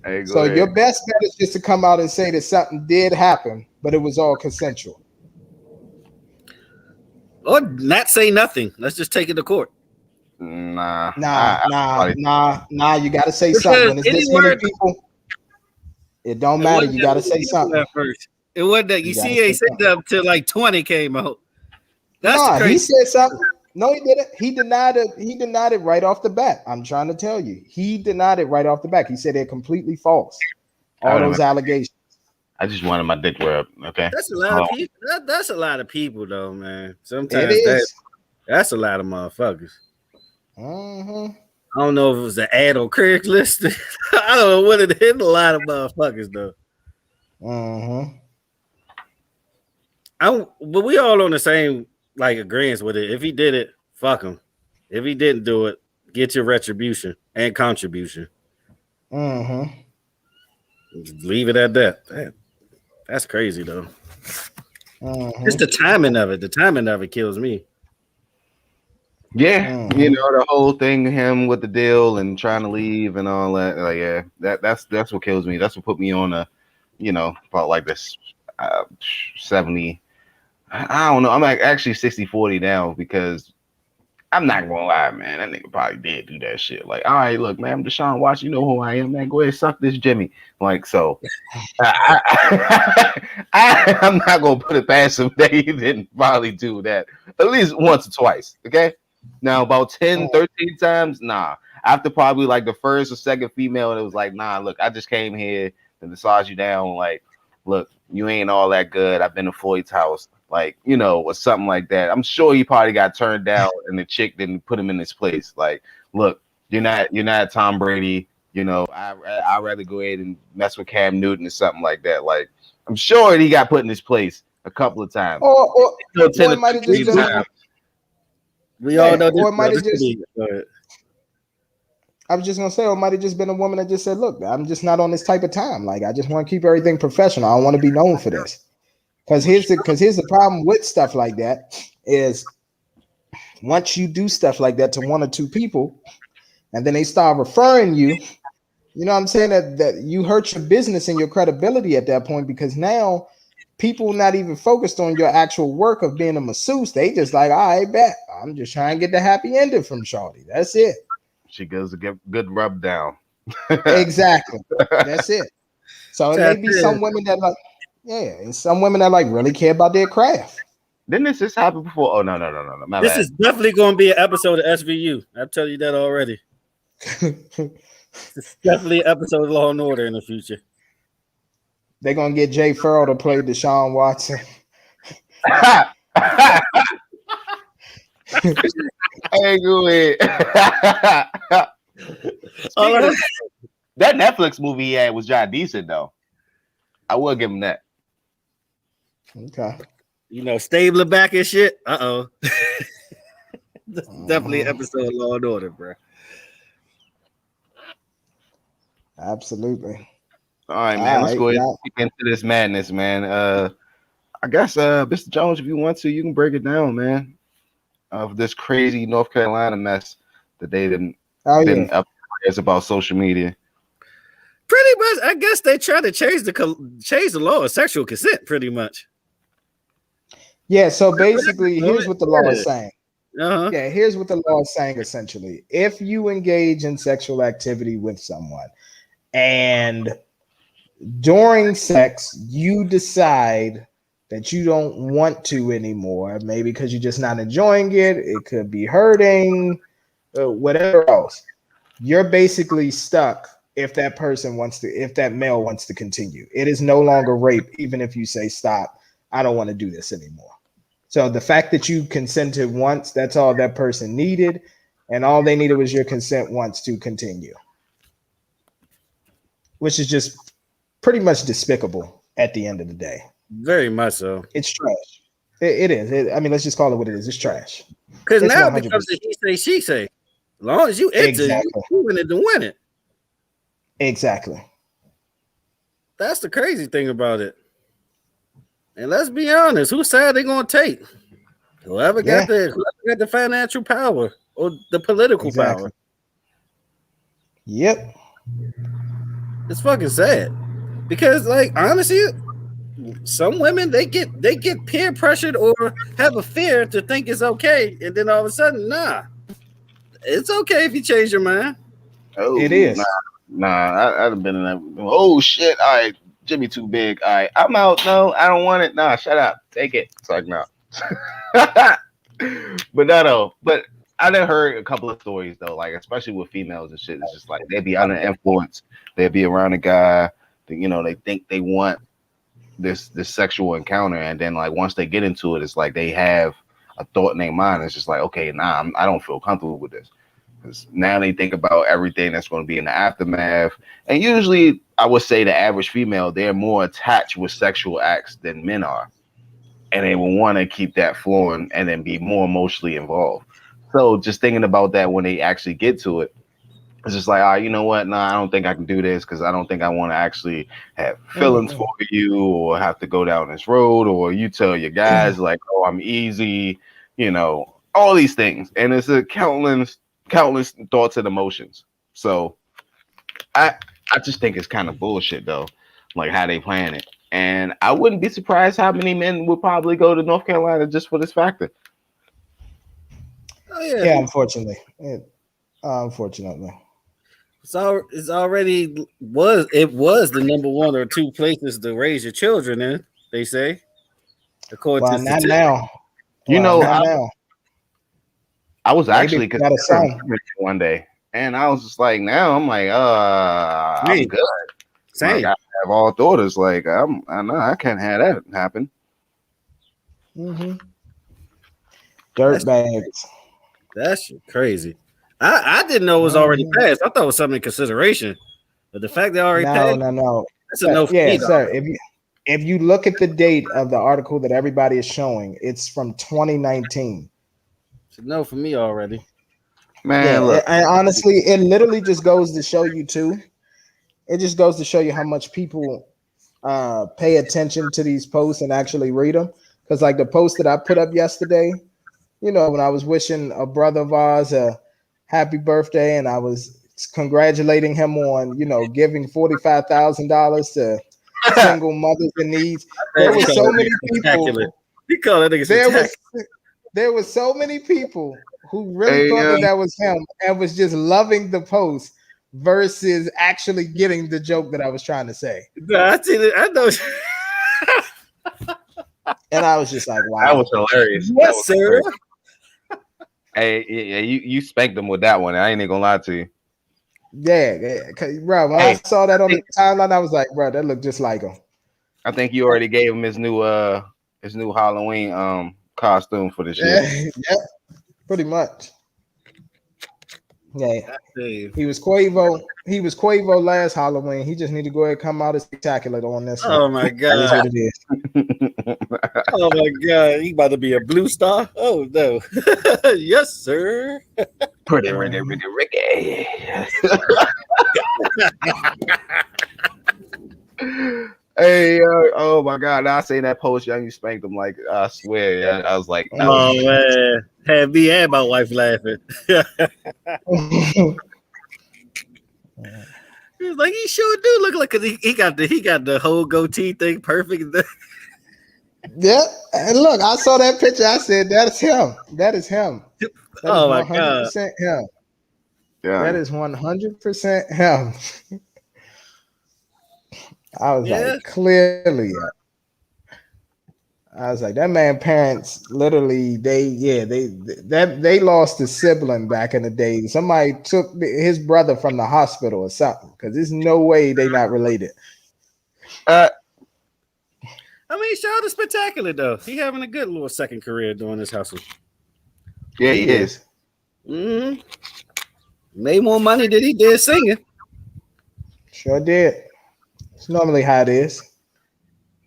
Hey, go So ahead. your best bet is just to come out and say that something did happen, but it was all consensual. Or not say nothing. Let's just take it to court. Nah. Nah. You got to say Because something. When it's this many word- people, it don't matter. You got to say something. At first. It wasn't that. You see, they said up till like 20 came out. That's Nah, crazy. he said something. No, he didn't. He denied it. He denied it right off the bat. I'm trying to tell you. He denied it right off the bat. He said they're completely false. All those allegations. I just wanted my dick rubbed. Okay. That's a lot of people. That's a lot of people, though, man. Sometimes It is. That's a lot of motherfuckers. Mm-hmm. I don't know if it was an ad on Craigslist. I don't know what it is. A lot of motherfuckers, though. Mm-hmm. But we all on the same like agreement with it. If he did it, fuck him. If he didn't do it, get your retribution and contribution. Mm-hmm. Just leave it at that. That's crazy though. Mm-hmm. Just the timing of it. The timing of it kills me. Yeah, you know, the whole thing, him with the deal and trying to leave and all that. Like, yeah, that's what kills me. That's what put me on a, you know, about like this 70. I don't know. I'm like actually 60-40 now because I'm not gonna lie, man. That nigga probably did do that shit. Like, all right, look, man, I'm Deshaun Watson. You know who I am, man. Go ahead, suck this Jimmy. Like, so I'm not gonna put it past him that he didn't probably do that at least once or twice. Okay. Now, about 10, 13 times, nah. After probably like the first or second female, it was like, nah, look, I just came here to massage you down. Like, look, you ain't all that good. I've been to Floyd's house, like, you know, or something like that. I'm sure he probably got turned down and the chick didn't put him in his place. Like, look, you're not Tom Brady. You know, I'd rather go ahead and mess with Cam Newton or something like that. Like, I'm sure he got put in his place a couple of times. Or it might have just been. We all know this. Or it might have just. I was just gonna say, or it might have just been a woman that just said, "Look, I'm just not on this type of time. Like, I just want to keep everything professional. I don't want to be known for this." Because here's the problem with stuff like that is once you do stuff like that to one or two people, and then they start referring you, you know what I'm saying, that you hurt your business and your credibility at that point because now people not even focused on your actual work of being a masseuse. They just like, I bet I'm just trying to get the happy ending from Shawty. That's it. She goes to get good rub down. Exactly. That's it. So it may be some women that like, and some women that like really care about their craft. Didn't this just happen before? Oh no. This is definitely going to be an episode of SVU. I'll tell you that already. It's definitely an episode of Law and Order in the future. They're gonna get Jay Farrell to play Deshaun Watson. Hey, go ahead. That Netflix movie he had was John decent though. I will give him that. Okay. You know, Stabler back and shit. Definitely an episode of Law and Order, bro. Absolutely. All right, man. Let's go ahead and get into this madness, man. I guess, Mr. Jones, if you want to, you can break it down, man. Of this crazy North Carolina mess that they didn't up about social media. Pretty much, I guess they try to change the law of sexual consent, pretty much. Yeah. So basically, here's what the law is saying. Uh-huh. Yeah, here's what the law is saying essentially. If you engage in sexual activity with someone and during sex you decide that you don't want to anymore, maybe because you're just not enjoying it, it could be hurting, whatever else, you're basically stuck if that male wants to continue. It is no longer rape, even if you say, stop, I don't want to do this anymore. So the fact that you consented once, that's all that person needed, and all they needed was your consent once to continue, which is just pretty much despicable at the end of the day. Very much so. It's trash. It is. I mean, let's just call it what it is. It's trash. Because It's now it 100%. becomes a he say, she say. As long as you enter, Exactly. you win it to win it. Exactly. That's the crazy thing about it. And let's be honest, whose side they gonna take? Whoever got the financial power or the political power. Yep. It's fucking sad. Because, like, honestly, some women they get peer pressured or have a fear to think it's okay, and then all of a sudden, nah, it's okay if you change your mind. Oh, It is. I'd have been in that. Oh shit! All right, Jimmy too big. All right, I'm out. No, I don't want it. Nah, shut up. Take it. It's like no. But no. But I done heard a couple of stories though, like especially with females and shit. It's just like they be under influence. They be around a guy. That, they think they want this sexual encounter, and then like once they get into it, it's like they have a thought in their mind. It's just like, okay, nah, I don't feel comfortable with this. Because now they think about everything that's going to be in the aftermath. And usually, I would say the average female, they're more attached with sexual acts than men are. And they will want to keep that flowing and then be more emotionally involved. So just thinking about that when they actually get to it, it's just like, all right, you know what? Nah, I don't think I can do this because I don't think I want to actually have feelings for you or have to go down this road. Or you tell your guys like, oh, I'm easy, all these things. And it's a countless thoughts and emotions. So I just think it's kind of bullshit though, like how they plan it. And I wouldn't be surprised how many men would probably go to North Carolina just for this factor. Oh yeah. Yeah, unfortunately. Unfortunately. It was the number one or two places to raise your children in, they say. According to not now. Now. I was Maybe actually considering one day, and I was just like, now I'm like, I'm good. Same. Like, I have all daughters. Like, I know I can't have that happen. Dirt bags. That's crazy. I didn't know it was already passed. I thought it was something in consideration, but the fact they already passed. No. That's a no for me, sir. If you look at the date of the article that everybody is showing, it's from 2019. No for me already, man. Look. And honestly, it literally just goes to show you too. It just goes to show you how much people pay attention to these posts and actually read them. Because like the post that I put up yesterday, when I was wishing a brother of ours a happy birthday, and I was congratulating him on giving $45,000 to single mothers in need. There were so many people. You call that nigga there was so many people who really thought that was him and was just loving the post versus actually getting the joke that I was trying to say. No, I see it. I know. And I was just like, wow. That was hilarious. Yes, sir. Hilarious. Hey, yeah, you spanked them with that one. I ain't even gonna lie to you. Yeah, bro. When I saw that on the timeline, I was like, bro, that looked just like him. I think you already gave him his new Halloween costume for this year. Yeah, pretty much. Yeah, he was Quavo. He was Quavo last Halloween. He just need to go ahead and come out as spectacular on this. Oh my god, that is what it is. Oh my god, he about to be a blue star. Oh no, yes sir. Pretty Ricky. Hey, oh my god! Now I seen that post, young. You spanked him like I swear. Yeah, I was like, oh man, had me and my wife laughing. He was like, he sure do look like, cause he got the whole goatee thing perfect. Yeah, and look, I saw that picture. I said, that is him. That is him. That oh is my god, 100% him. Yeah, that is 100% him. I was like, clearly. I was like, that man parents literally they lost a sibling back in the day. Somebody took his brother from the hospital or something, because there's no way they not related. I mean, shout out to Spectacular though. He having a good little second career doing this hustle. Yeah, he is. Mm-hmm. Made more money than he did singing. Sure did. It's normally how it is.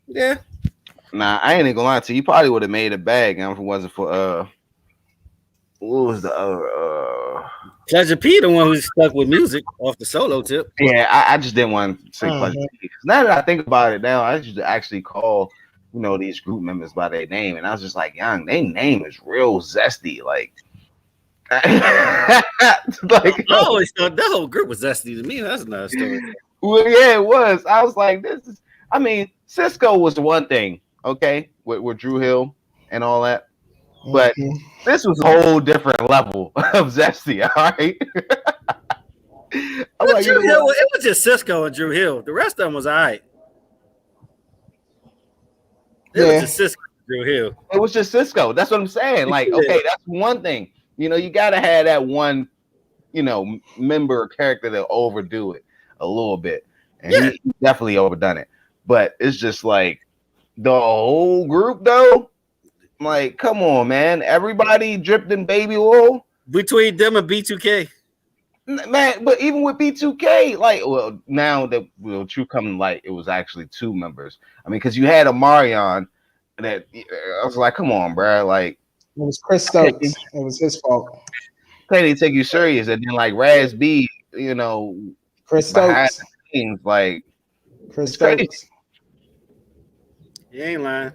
Yeah. Nah, I ain't gonna lie to you. He probably would have made a bag if it wasn't for what was the other Pleasure P, the one who's stuck with music off the solo tip. Yeah, I just didn't want to say Pleasure P. Now that I think about it now, I should actually call these group members by their name, and I was just like, young, their name is real zesty, like. Like, I always thought that whole group was zesty to me. That's another story. Well, yeah, it was. I was like, this is. I mean, Cisco was the one thing, okay, with Drew Hill and all that, but this was a whole different level of zesty. All right. Like, Drew Hill, it was just Cisco and Drew Hill. The rest of them was all right. It was just Cisco and Drew Hill. It was just Cisco. That's what I'm saying. Like, okay, that's one thing. You gotta have that one, member or character to overdo it a little bit, and he definitely overdone it. But it's just like the whole group, though. Like, come on, man! Everybody dripped in baby oil between them and B2K, man. But even with B2K, like, well, now that True coming light, it was actually two members. I mean, because you had a Marion that I was like, come on, bro, like. It was Chris Stokes. It was his fault. They didn't take you serious, and then like Raz B, Chris Stokes, scenes, like Chris Stokes. You ain't lying.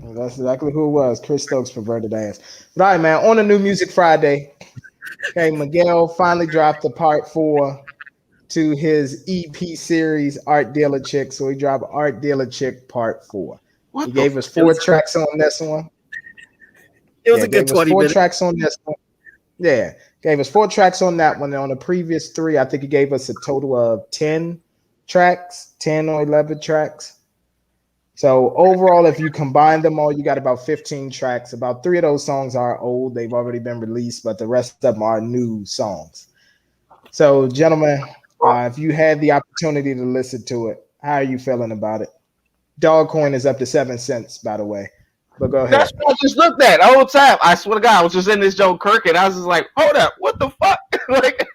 Well, that's exactly who it was. Chris Stokes, perverted ass. But all right, man. On a New Music Friday, okay, Miguel finally dropped the part 4 to his EP series, Art Dealer Chick. So he dropped Art Dealer Chick Part 4. He gave us 4 tracks on this one. It was a good 20 minutes. 4 tracks on this one. Yeah, gave us 4 tracks on that one. And on the previous 3, I think he gave us a total of 10 tracks, 10 or 11 tracks. So overall, if you combine them all, you got about 15 tracks. About 3 of those songs are old. They've already been released, but the rest of them are new songs. So, gentlemen, if you had the opportunity to listen to it, how are you feeling about it? Dogcoin is up to 7 cents, by the way. But go ahead. That's what I just looked at the whole time. I swear to God, I was just in this Joe Kirk, and I was just like, hold up, what the fuck? Like,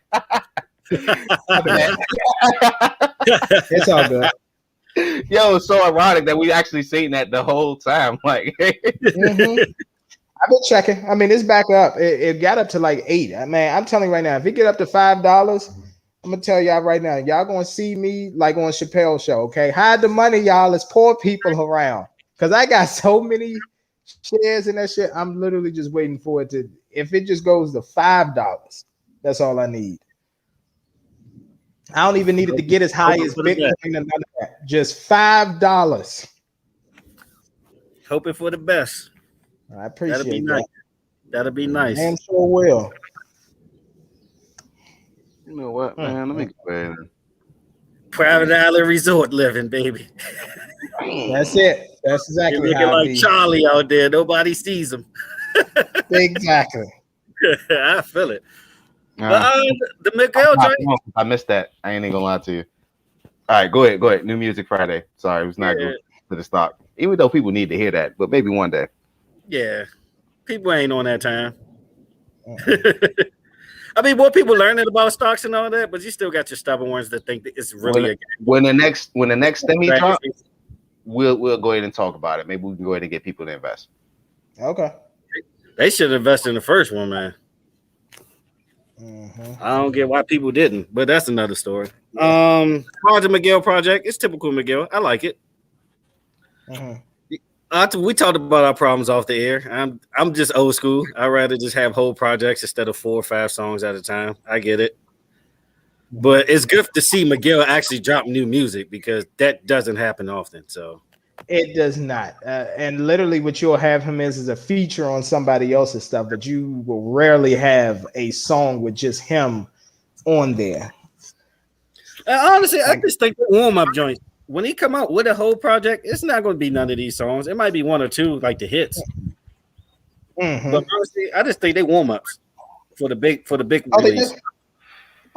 it's all good. Yo, it's so ironic that we actually seen that the whole time. Like, I've been checking. I mean, it's back up. It got up to like 8. Man, I'm telling you right now, if it get up to $5, I'm gonna tell y'all right now, y'all gonna see me like on Chappelle's show. Okay, hide the money, y'all. It's poor people around. Because I got so many shares in that shit, I'm literally just waiting for it to. If it just goes to $5, that's all I need. I don't even need it to get as high as Bitcoin and none of that. Just $5. Hoping for the best. I appreciate that. That'll be nice. I'm sure will. You know what, man? Let me go ahead. Private Island Resort living, baby. That's it. That's exactly You're looking like Charlie out there. Nobody sees him. Exactly. I feel it. But the Miguel joint. I missed that. I ain't even gonna lie to you. All right, go ahead. New Music Friday. Sorry, it was not good for the stock. Even though people need to hear that, but maybe one day. Yeah, people ain't on that time. I mean, more people learning about stocks and all that, but you still got your stubborn ones that think that it's really when the next STEMI drop, we'll go ahead and talk about it. Maybe we can go ahead and get people to invest. Okay. They should invest in the first one, man. I don't get why people didn't, but that's another story. Project Miguel project. It's typical Miguel. I like it. We talked about our problems off the air. I'm just old school. I'd rather just have whole projects instead of 4 or 5 songs at a time. I get it. But it's good to see Miguel actually drop new music because that doesn't happen often. So it does not. And literally what you'll have him is a feature on somebody else's stuff, but you will rarely have a song with just him on there. Honestly, I just think the warm-up joints. When he come out with a whole project, it's not going to be none of these songs. It might be 1 or 2, like the hits. But honestly, I just think they warm ups for the big release.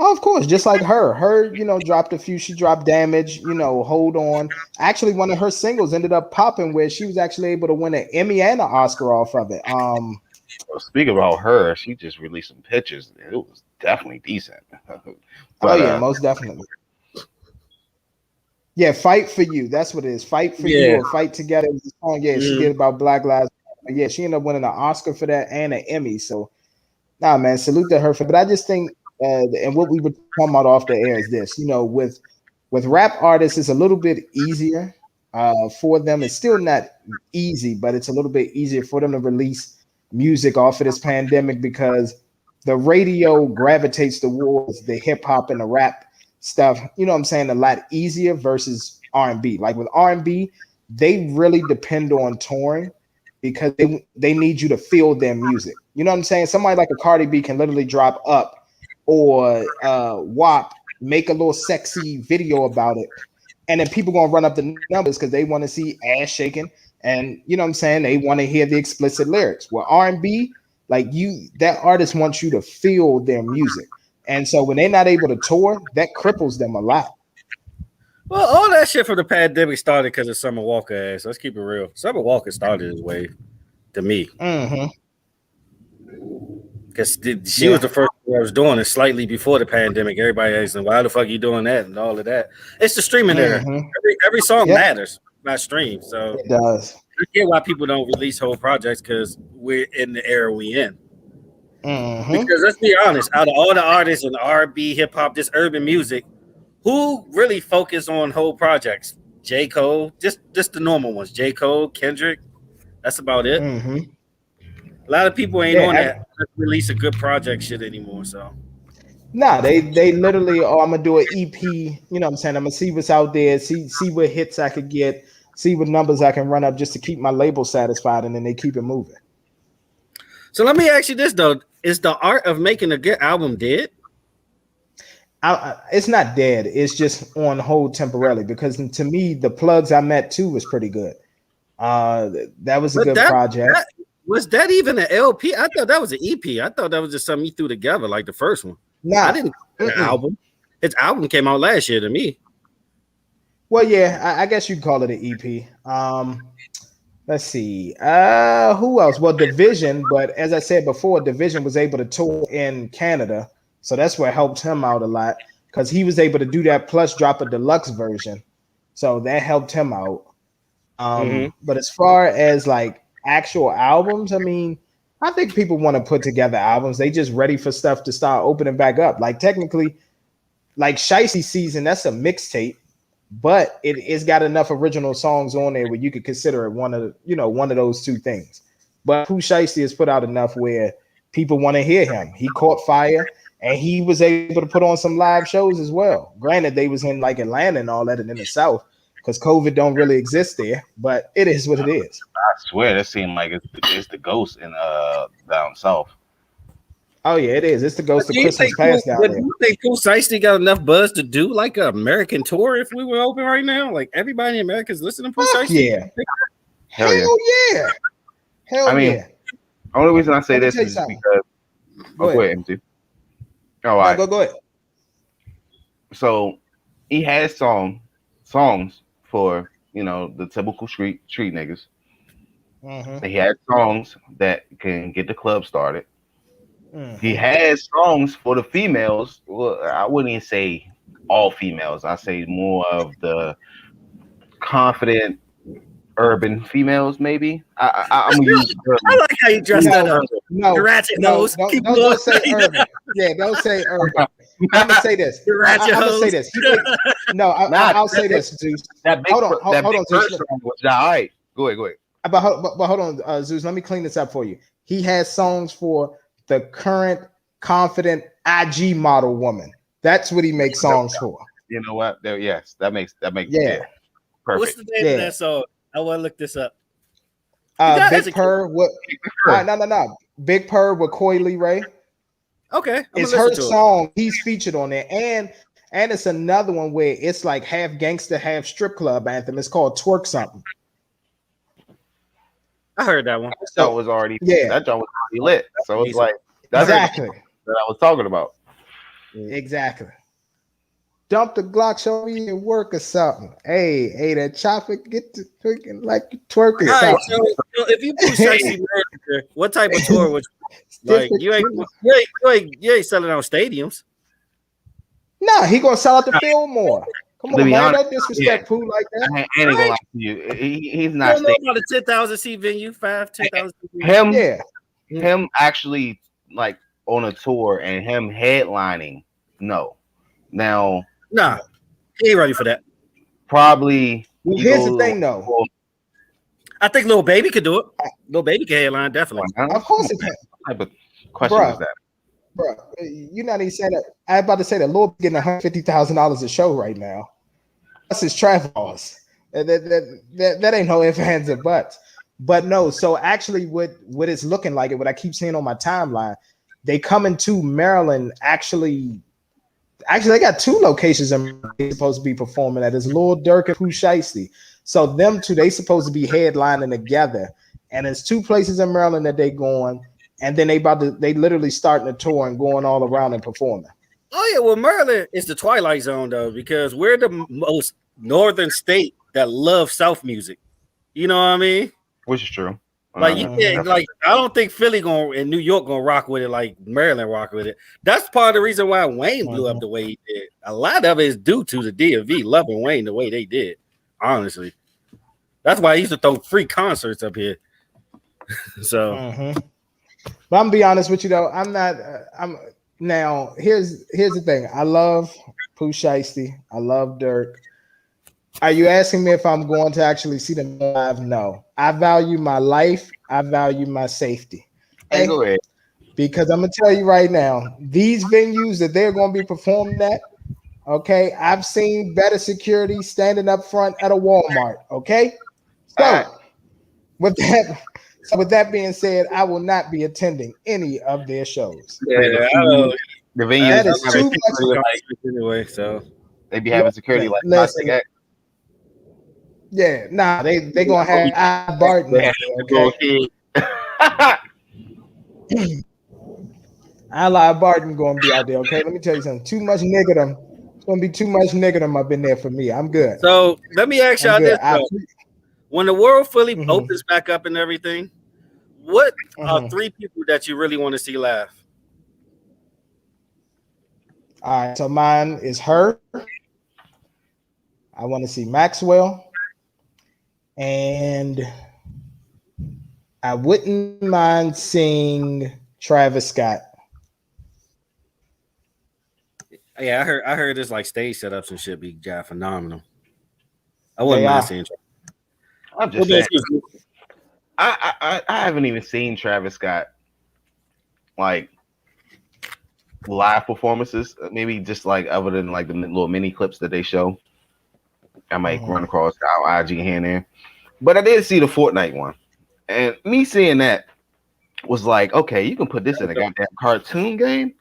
Oh, of course, just like her. Her, dropped a few. She dropped Damage, Hold On. Actually, one of her singles ended up popping where she was actually able to win an Emmy and an Oscar off of it. Well, speaking about her, she just released some pictures. It was definitely decent. Oh yeah, most definitely. Yeah, Fight for You. That's what it is. Fight for You or Fight Together. Yeah, she did about Black Lives Matter. Yeah, she ended up winning an Oscar for that and an Emmy. So, nah, man, salute to her. But I just think, and what we were talking about off the air is this. With rap artists, it's a little bit easier for them. It's still not easy, but it's a little bit easier for them to release music off of this pandemic because the radio gravitates towards the hip hop and the rap stuff, you know what I'm saying, a lot easier versus R&B. Like with R&B, they really depend on touring because they need you to feel their music. You know what I'm saying? Somebody like a Cardi B can literally drop Up or WAP, make a little sexy video about it, and then people gonna run up the numbers because they want to see ass shaking, and you know what I'm saying, they want to hear the explicit lyrics. Well, R&B, like that artist wants you to feel their music. And so when they're not able to tour, that cripples them a lot. Well, all that shit from the pandemic started because of Summer Walker ass. Let's keep it real. Summer Walker started his wave to me. Because she was the first one that was doing it slightly before the pandemic. Everybody asking, why the fuck you doing that and all of that? It's the streaming era. Every song matters by stream. So it does. I get why people don't release whole projects because we're in the era we in. Because let's be honest, out of all the artists in R&B, hip hop, this urban music, who really focus on whole projects? J. Cole, just the normal ones. J. Cole, Kendrick. That's about it. A lot of people ain't on that release a good project shit anymore. So nah, they literally, I'm gonna do an EP. You know what I'm saying? I'm gonna see what's out there, see what hits I could get, see what numbers I can run up just to keep my label satisfied, and then they keep it moving. So let me ask you this though: is the art of making a good album dead? It's not dead. It's just on hold temporarily because to me, the Plugs I Met too was pretty good. That was a good project. Was that even an LP? I thought that was an EP. I thought that was just something you threw together like the first one. Nah, I didn't an album. Its album came out last year to me. Well, yeah, I guess you'd call it an EP. Let's see. Who else? Well, Division, but as I said before, Division was able to tour in Canada. So that's what helped him out a lot because he was able to do that plus drop a deluxe version. So that helped him out. But as far as like actual albums, I mean, I think people want to put together albums. They just ready for stuff to start opening back up. Like technically, like Shiesty Season, that's a mixtape, but it's got enough original songs on there where you could consider it one of those two things. But Pooh Shiesty has put out enough where people want to hear him. He caught fire. And he was able to put on some live shows as well. Granted, they was in like Atlanta and all that and in the South because COVID don't really exist there, but it is what it is. I swear that seemed like it's the ghost in down south. Oh yeah, it is. It's the ghost of Christmas past down there. Do you think Pooh Shiesty got enough buzz to do like an American tour if we were open right now? Like everybody in America is listening to Pooh Shiesty? Yeah. Hell yeah. Hell yeah. The only reason I say this is because go ahead, MC. Oh, all right. Go ahead. So he has songs for the typical street niggas. He had songs that can get the club started. He has songs for the females. Well, I wouldn't even say all females. I say more of the confident urban females, maybe. I'm gonna use. I like how you dressed that up. No, the ratchet nose. Don't say urban. Yeah, don't say urban. I'm gonna say this. I'm gonna say this. No, I'll say this, Zeus. Hold on, Zeus. All right, go ahead. But hold on, Zeus. Let me clean this up for you. He has songs for the current confident IG model woman. That's what he makes songs for. You know what? Yes, that makes yeah. Perfect. What's the name of that song? I want to look this up. Big Purr. What? No. Big Purr with Coy Lee Ray. Okay, it's her song. He's featured on there, and it's another one where it's like half gangster, half strip club anthem. It's called Twerk Something. I heard that one. That was already that joint was already lit. So it's like that's exactly that I was talking about. Exactly. Dump the Glock, show me your work or something. Hey, that chopper, get to twerking like you twerk or All right, something. so if you push Shicey Murder, what type of tour would like? Different. You ain't selling out stadiums. Nah, he gonna sell out the field more. Come To on, be man. honest, Don't disrespect Pooh like that. I ain't gonna lie to you. He's You not don't know staying. about a 10,000 seat venue, 10,000 seat venue. Him, Yeah. him actually like on a tour and him headlining. No. Now, Nah, he ain't ready for that. probably. Well, he here's the goes- thing, though. I think Lil Baby could do it. Lil Baby can headline, definitely. Of course it can. What type of question Bruh. is that? Bro, you're not even saying that. I'm about to say that Lord getting $150,000 a show right now. That's his travels. That ain't no ifs, ands, or buts. But no, so actually, what it's looking like, and what I keep seeing on my timeline, they coming to Maryland. Actually, they got two locations they're supposed to be performing at. Is Lil Durk and Pooh Shiesty. So them two, they supposed to be headlining together, and there's two places in Maryland that they going. And then they literally starting a tour and going all around and performing. Oh yeah, well Maryland is the twilight zone though, because we're the most northern state that loves South music. You know what I mean? Which is true. Like you can't, like I don't think Philly and New York gonna rock with it like Maryland rock with it. That's part of the reason why Wayne blew up the way he did. A lot of it is due to the DMV loving Wayne the way they did. Honestly, that's why he used to throw free concerts up here. So. But I'm gonna be honest with you though. I'm not. I'm now. Here's the thing. I love Pooh Shiesty. I love Durk. Are you asking me if I'm going to actually see them live? No. I value my life. I value my safety. Hey, go ahead. Because I'm gonna tell you right now, these venues that they're going to be performing at. Okay, I've seen better security standing up front at a Walmart. Okay, so with that being said, I will not be attending any of their shows. Yeah, the venue that is too much anyway. So they be having security like that. Yeah, nah, they gonna have Barton. Okay. Ally Barton gonna be out there. Okay, let me tell you something. Too much niggerdom. It's gonna be too much niggerdom up in there for me. I'm good. So let me ask y'all this: when the world fully opens back up and everything, what are three people that you really want to see live? All right, so mine is her. I want to see Maxwell, and I wouldn't mind seeing Travis Scott. Yeah, I heard this like stage setups and shit be phenomenal. I wouldn't mind seeing. I'm just saying. I haven't even seen Travis Scott like live performances. Maybe just like other than like the little mini clips that they show. I might run across our IG here and there, but I did see the Fortnite one, and me seeing that was like, okay, you can put this in a goddamn cartoon game.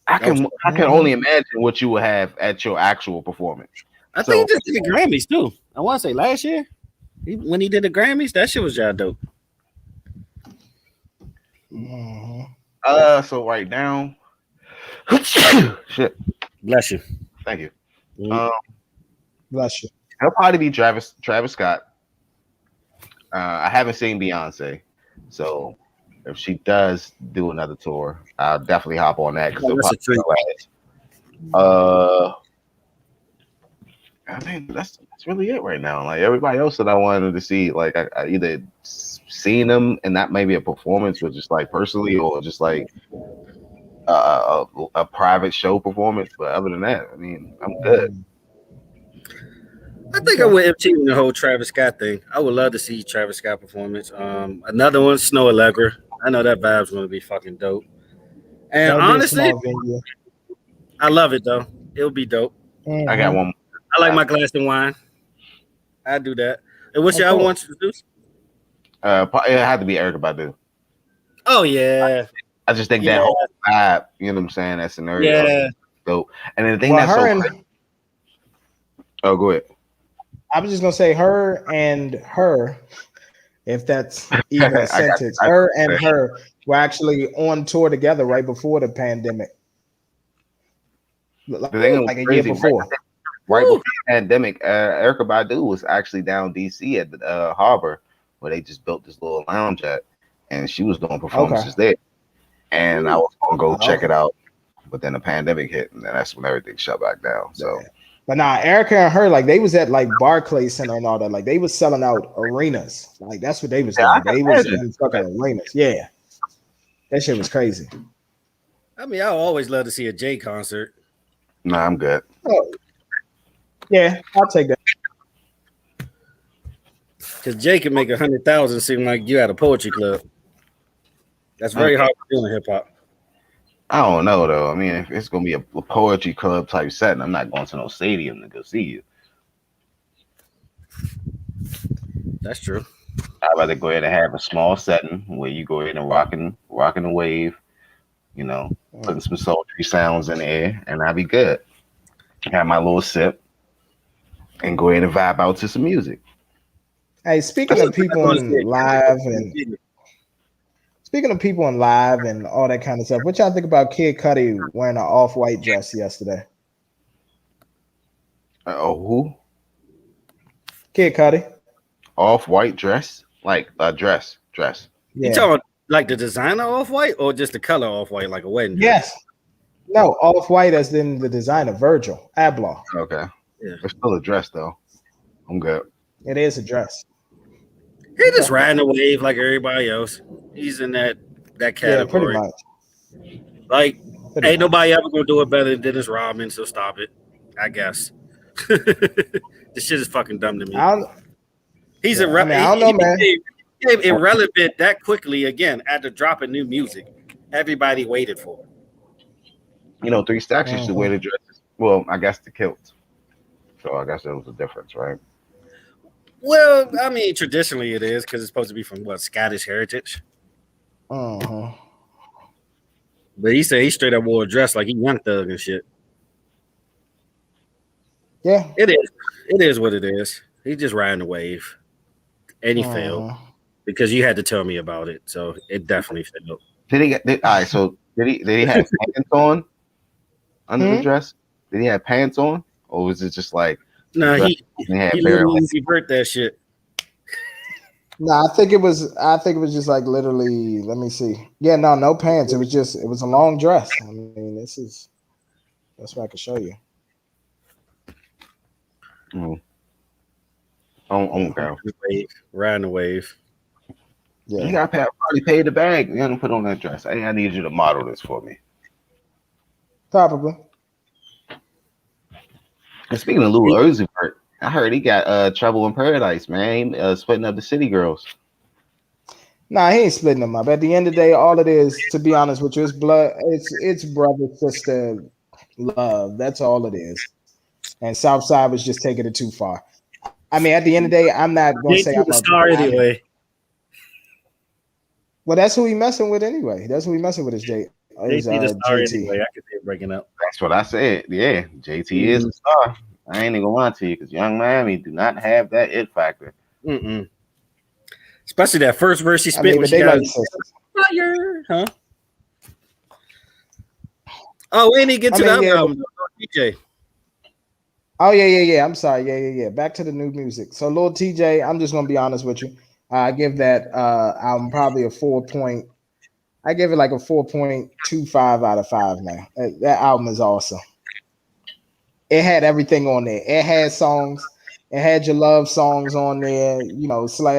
I can only imagine what you would have at your actual performance. I think he just did the Grammys too. I want to say last year when he did the Grammys, that shit was dope. So right now, shit. Bless you. Thank you. Bless you. It'll probably be Travis Scott. I haven't seen Beyonce, so if she does do another tour, I'll definitely hop on that because I mean that's really it right now. Like everybody else that I wanted to see, like I either seen them and that may be a performance, but just like personally, or just like a private show performance. But other than that, I mean, I'm good. I think I would MT the whole Travis Scott thing. I would love to see Travis Scott performance. Another one, Snow Allegra. I know that vibe's going to be fucking dope. And honestly, I love it though. It'll be dope. I got one more. I like my glass of wine. I do that. And what's y'all want to do? It had to be Erykah Badu. Oh yeah. I just think that whole vibe, you know what I'm saying? That scenario, dope. And then the thing that's so crazy. Oh, go ahead. I was just gonna say her, if that's even a sentence. Her and her were actually on tour together right before the pandemic. like The thing was a year crazy. before. Right before the pandemic, Erica Badu was actually down DC at the harbor where they just built this little lounge at, and she was doing performances there. And I was gonna go check it out, but then the pandemic hit, and then that's when everything shut back down. So, but nah, Erica and her, like, they was at like Barclays Center and all that. Like, they was selling out arenas. Like, that's what they was doing. They was in fucking arenas. Yeah, that shit was crazy. I mean, I always love to see a Jay concert. nah, I'm good. Oh, yeah, I'll take that. Because Jay can make 100,000 seem like you at a poetry club. That's very hard to do in hip hop. I don't know though. I mean, if it's gonna be a poetry club type setting, I'm not going to no stadium to go see you. That's true. I'd rather go ahead and have a small setting where you go ahead and rocking the wave, you know, putting some sultry sounds in the air, and I'll be good. Have my little sip and go ahead and vibe out to some music. Hey, speaking of people on live and all that kind of stuff, what y'all think about Kid Cudi wearing an off-white dress yesterday? Who? Kid Cudi. Off-white dress? Like a dress. Yeah. You talking about like the designer off-white or just the color off-white, like a wedding dress? Yes. No, off-white as in the designer, Virgil Abloh. Okay. Yeah. It's still a dress though. I'm good. It is a dress. He just riding the wave like everybody else. He's in that category. Yeah, pretty much. Like, ain't nobody ever gonna do it better than Dennis Rodman, so stop it. I guess. This shit is fucking dumb to me. He's irrelevant. I don't know, man. He became irrelevant that quickly again after dropping new music. Everybody waited for it. You know, 3 Stacks used to wear the dresses. Well, I guess the kilts. So I guess that was the difference, right? Well, I mean, traditionally it is because it's supposed to be from Scottish heritage. Uh-huh. But he said he straight up wore a dress like he Young Thug and shit. Yeah. It is. It is what it is. He just riding the wave. And he failed. Because you had to tell me about it. So it definitely failed. Did he have pants on under the dress? Did he have pants on? Or was it just like no, he literally revert that shit. No, I think it was just like literally, let me see. Yeah, no pants. It was a long dress. I mean, that's what I can show you. Riding the wave. Yeah. You got probably paid the bag. You gonna put on that dress. Hey, I need you to model this for me. Probably. And speaking of Lil Uzi Vert, I heard he got Trouble in Paradise, man. Splitting up the City Girls. Nah, he ain't splitting them up. At the end of the day, all it is, to be honest with you, it's blood. It's brother, sister, love. That's all it is. And Southside was just taking it too far. I mean, at the end of the day, I'm not going to say I'm a star anyway. Well, that's who he messing with anyway. That's who he messing with is JT. Anyway. I can see it breaking up. That's what I said. Yeah, JT is a star. I ain't even gonna lie to you because Young Miami do not have that it factor. Especially that first verse she spit when she got fire, huh? Oh, when he get to the other album, TJ. Oh yeah. I'm sorry. Yeah. Back to the new music. So Lil TJ, I'm just gonna be honest with you. I give that album probably a 4 point. I give it like a 4.25 out of 5 now. That album is awesome. It had everything on there. It had songs. It had your love songs on there,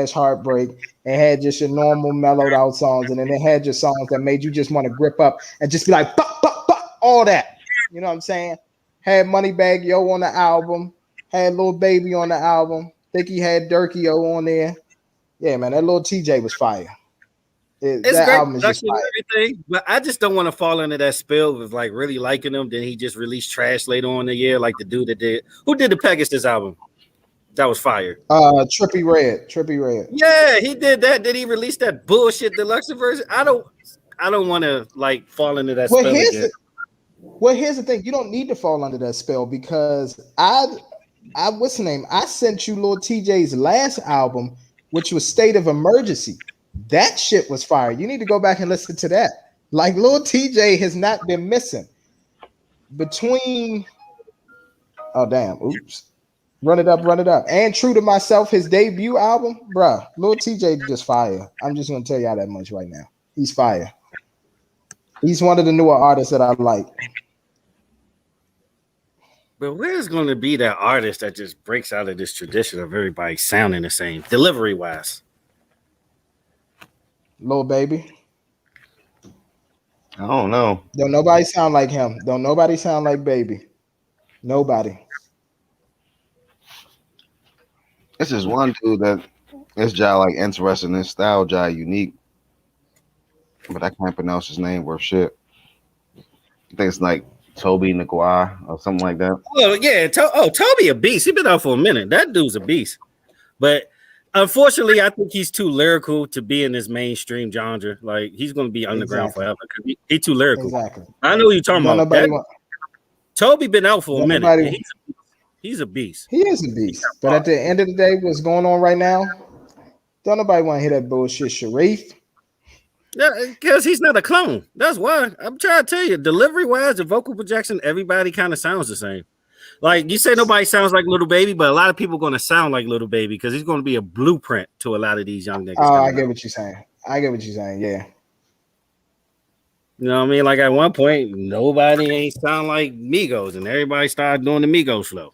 / heartbreak. It had just your normal mellowed out songs. And then it had your songs that made you just want to grip up and just be like, buck, all that. You know what I'm saying? Had Moneybag Yo on the album. Had Lil Baby on the album. Think he had Durkio on there. Yeah, man, that Lil TJ was fire. It's that great album is just production and everything, but I just don't want to fall into that spell of like really liking him. Then he just released trash later on in the year, like the dude that did. Who did the Pegasus album? That was fire. Trippie Redd. Yeah, he did that. Did he release that bullshit deluxe version? I don't want to like fall into that spell again. Here's the thing: you don't need to fall under that spell because what's the name? I sent you Lil TJ's last album, which was State of Emergency. That shit was fire. You need to go back and listen to that. Like Lil TJ has not been missing. between. Oh damn! Oops. Run it up. And True to Myself, his debut album, bruh. Lil TJ just fire. I'm just gonna tell y'all that much right now. He's fire. He's one of the newer artists that I like. But where's going to be that artist that just breaks out of this tradition of everybody sounding the same, delivery wise? Lil Baby. I don't know. Don't nobody sound like him. Don't nobody sound like Baby. Nobody. This is one dude that this guy like interesting. This style guy unique, but I can't pronounce his name worth shit. I think it's like Toby Naguar or something like that. Well, yeah. Toby a beast. He been out for a minute. That dude's a beast. But unfortunately, I think he's too lyrical to be in this mainstream genre. Like he's going to be underground forever because he's too lyrical. Exactly. I know what you're talking about. Toby been out for a minute. He's a beast. He is a beast. But at the end of the day, what's going on right now? Don't nobody want to hear that bullshit, Sharif. Yeah, because he's not a clone. That's why I'm trying to tell you. Delivery wise, the vocal projection, everybody kind of sounds the same. Like you say, nobody sounds like Little Baby, but a lot of people are going to sound like Little Baby because he's going to be a blueprint to a lot of these young niggas. Oh, I get what you're saying. Yeah. You know what I mean? Like at one point, nobody ain't sound like Migos, and everybody started doing the Migos flow.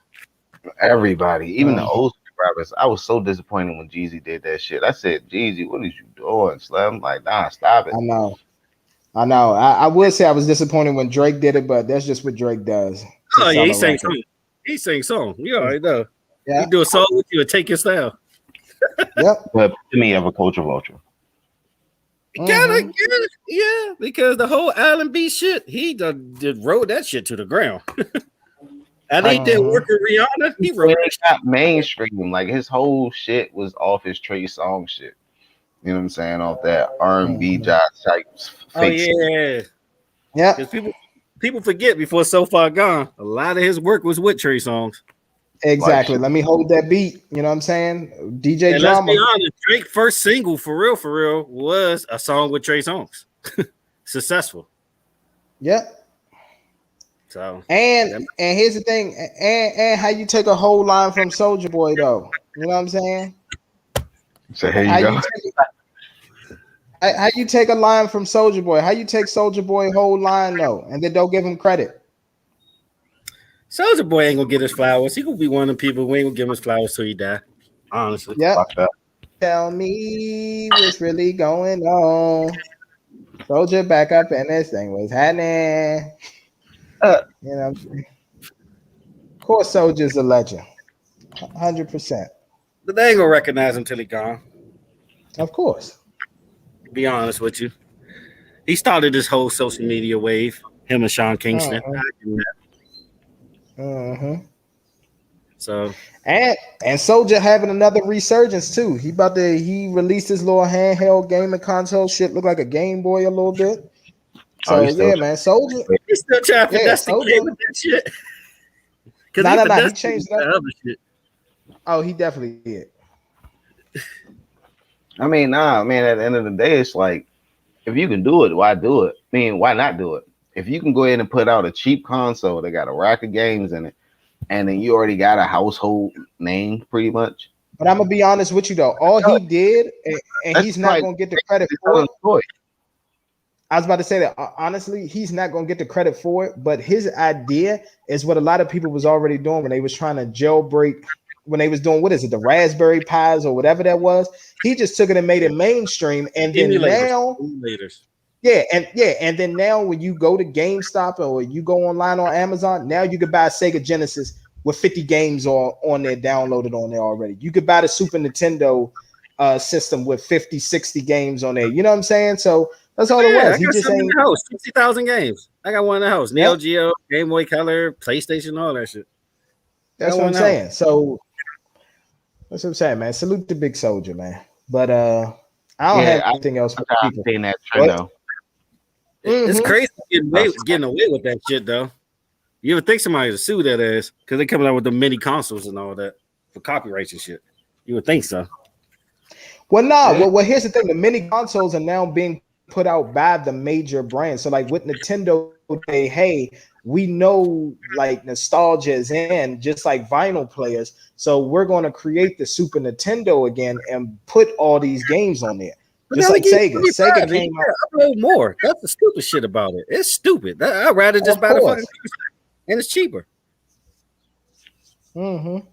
Everybody, even the old rappers. I was so disappointed when Jeezy did that shit. I said, Jeezy, what is you doing, Slim? Like, nah, stop it. I know. I would say I was disappointed when Drake did it, but that's just what Drake does. Oh yeah, he sang song. You already know. Yeah. He do a song with you and take your style. Yep. But to me, of a culture vulture. Kinda, yeah, because the whole Island B shit, he rode that shit to the ground. And he did work with Rihanna. He wrote it got mainstream. Like his whole shit was off his Trey Songz shit. You know what I'm saying? Off that R&B jazz type. Oh yeah, yeah. Because people forget before So Far Gone, a lot of his work was with Trey Songz. Exactly. Let me hold that beat. You know what I'm saying? DJ and Drama. Let's be honest, Drake's first single for real was a song with Trey Songz. Successful. Yep. So and here's the thing, and how you take a whole line from Soulja Boy though. You know what I'm saying? So here you go. How you take a line from Soulja Boy? How you take Soulja Boy whole line though, and then don't give him credit? Soulja Boy ain't gonna get his flowers. He gonna be one of the people who ain't gonna give him his flowers till he die. Honestly. Yeah. Tell me what's really going on. Soulja back up and this thing was happening. You know, of course, Soulja's a legend, 100%. But they ain't gonna recognize him till he gone. Of course. To be honest with you, he started this whole social media wave. Him and Sean Kingston. So and Soulja having another resurgence too. He released his little handheld gaming console shit, look like a Game Boy a little bit. So yeah, man, Soulja. He's still trying to finesse the game with that shit. No, he changed that other shit. Oh, he definitely did. I mean, at the end of the day, it's like if you can do it, why do it? I mean, why not do it? If you can go ahead and put out a cheap console that got a rack of games in it, and then you already got a household name pretty much. But I'm gonna be honest with you though, all he did, and he's not gonna get the credit for it. I was about to say that honestly, he's not gonna get the credit for it, but his idea is what a lot of people was already doing when they was trying to jailbreak, when they was doing the Raspberry Pis or whatever that was. He just took it and made it mainstream, and then now, and then now when you go to GameStop or you go online on Amazon, now you can buy a Sega Genesis with 50 games on there downloaded on there already. You could buy the Super Nintendo system with 50, 60 games on there. You know what I'm saying? So that's all it was. He just ain't in the house. 60,000 games. I got one in the house. Neo Geo, Game Boy Color, PlayStation, all that shit. That's what I'm saying. So that's what I'm saying, man. Salute to Big Soulja, man. But I don't have anything else for people. That trend, though. It's crazy getting away with that shit, though. You ever think somebody would sue that ass because they coming out with the mini consoles and all that for copyrights and shit? You would think so. Well, no. Well, here's the thing: the mini consoles are now being put out by the major brands. So, like with Nintendo, hey, we know like nostalgia is in, just like vinyl players. So we're going to create the Super Nintendo again and put all these games on there. But Just now like Sega. Sega came out. Upload more. That's the stupid shit about it. It's stupid. I'd rather just Of buy the course. fucking and it's cheaper. Mm-hmm.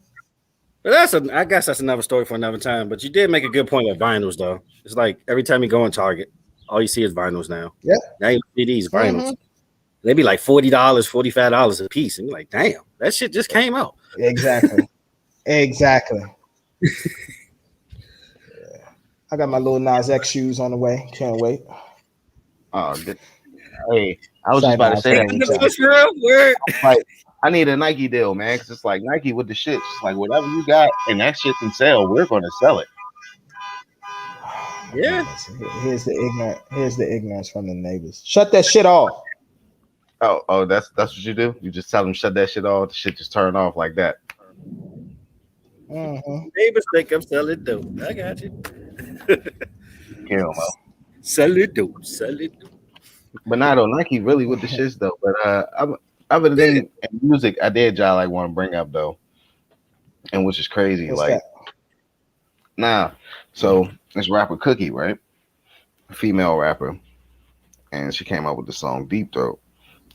But I guess that's another story for another time. But you did make a good point with vinyls, though. It's like every time you go in Target, all you see is vinyls now. Yeah. Now you see these vinyls. Mm-hmm. They be like $40, $45 a piece. And you're like, damn, that shit just came out. Exactly. Exactly. Yeah. I got my little Nas X shoes on the way. Can't wait. Oh, good. Hey, I was just about to say that. Like, I need a Nike deal, man. Cause it's like Nike with the shit. It's like whatever you got and that shit can sell, we're gonna sell it. Yeah. Here's the ignorance from the neighbors. Shut that shit off. Oh, that's what you do. You just tell them shut that shit off. The shit just turn off like that. Mm-hmm. Neighbors think I'm selling dope. I got you. Kill, Sell it dope. But not on Nike really with the shits though. But other than music, I did y'all like want to bring up though, and which is crazy. What's like, that? nah. So this rapper Cookie, right? A female rapper, and she came out with the song Deep Throat,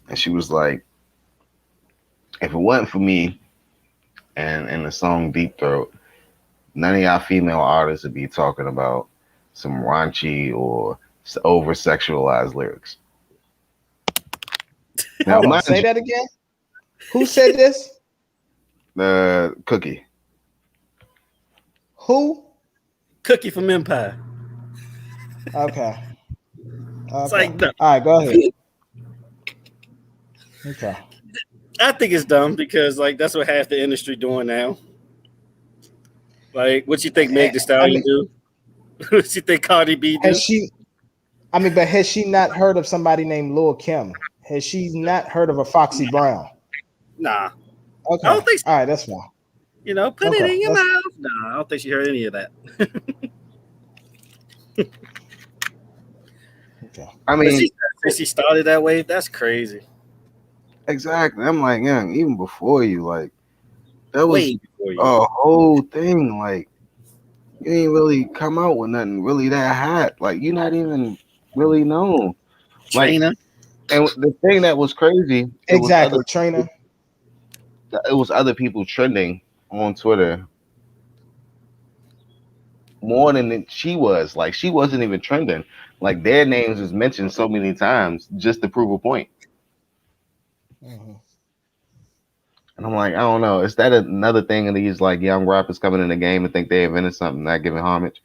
and she was like, if it wasn't for me, and in the song Deep Throat, none of y'all female artists would be talking about some raunchy or over sexualized lyrics. Now, say that again. Who said this? The Cookie. Who? Cookie from Empire. Okay. It's like, no. All right, go ahead. Okay. I think it's dumb because like that's what half the industry doing now. Like, what you think Meg Thee Stallion do? What you think Cardi B do? But has she not heard of somebody named Lil Kim? Has she not heard of a Foxy Brown? Nah. Okay. I don't think so. All right, that's fine. You know, put it in your mouth. Nah, I don't think she heard any of that. Okay. I mean, she started that way. That's crazy. Exactly. I'm like, young, even before you, like, that was a whole thing. Like, you ain't really come out with nothing really that hot. Like, you're not even really known. Trainer. And the thing that was crazy, Trainer. It was other people trending on Twitter more than she was. Like, she wasn't even trending. Like, their names was mentioned so many times just to prove a point. Mm-hmm. And I'm like, I don't know. Is that another thing of these like young rappers coming in the game and think they invented something, not giving homage?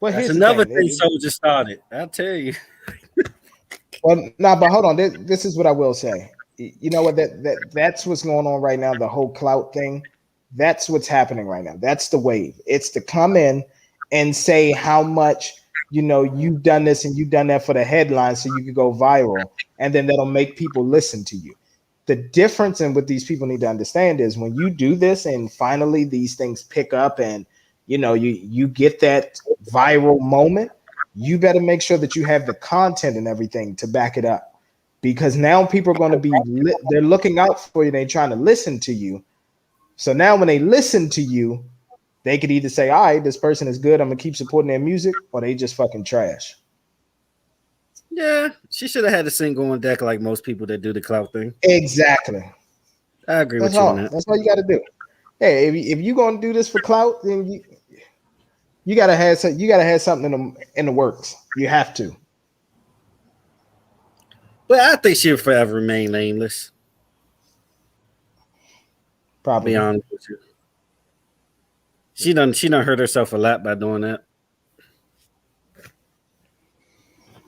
Well, that's another thing Soldier started. I'll tell you. Well, but hold on. This is what I will say. You know what? That's what's going on right now. The whole clout thing. That's what's happening right now. That's the wave. It's to come in and say how much you've done this and you've done that for the headline, so you could go viral, and then that'll make people listen to you. The difference in what these people need to understand is when you do this and finally these things pick up and you get that viral moment, you better make sure that you have the content and everything to back it up, because now people are going to be they're looking out for you. They're trying to listen to you. So now when they listen to you, they could either say, all right, this person is good, I'm gonna keep supporting their music, or they just fucking trash. Yeah, she should have had a single on deck like most people that do the clout thing. Exactly. I agree with you on that. That's all you got to do. Hey, if you're gonna do this for clout, then you gotta have something in the works. You have to. But I think she'll forever remain nameless. Probably. Be honest with you. She done hurt herself a lot by doing that.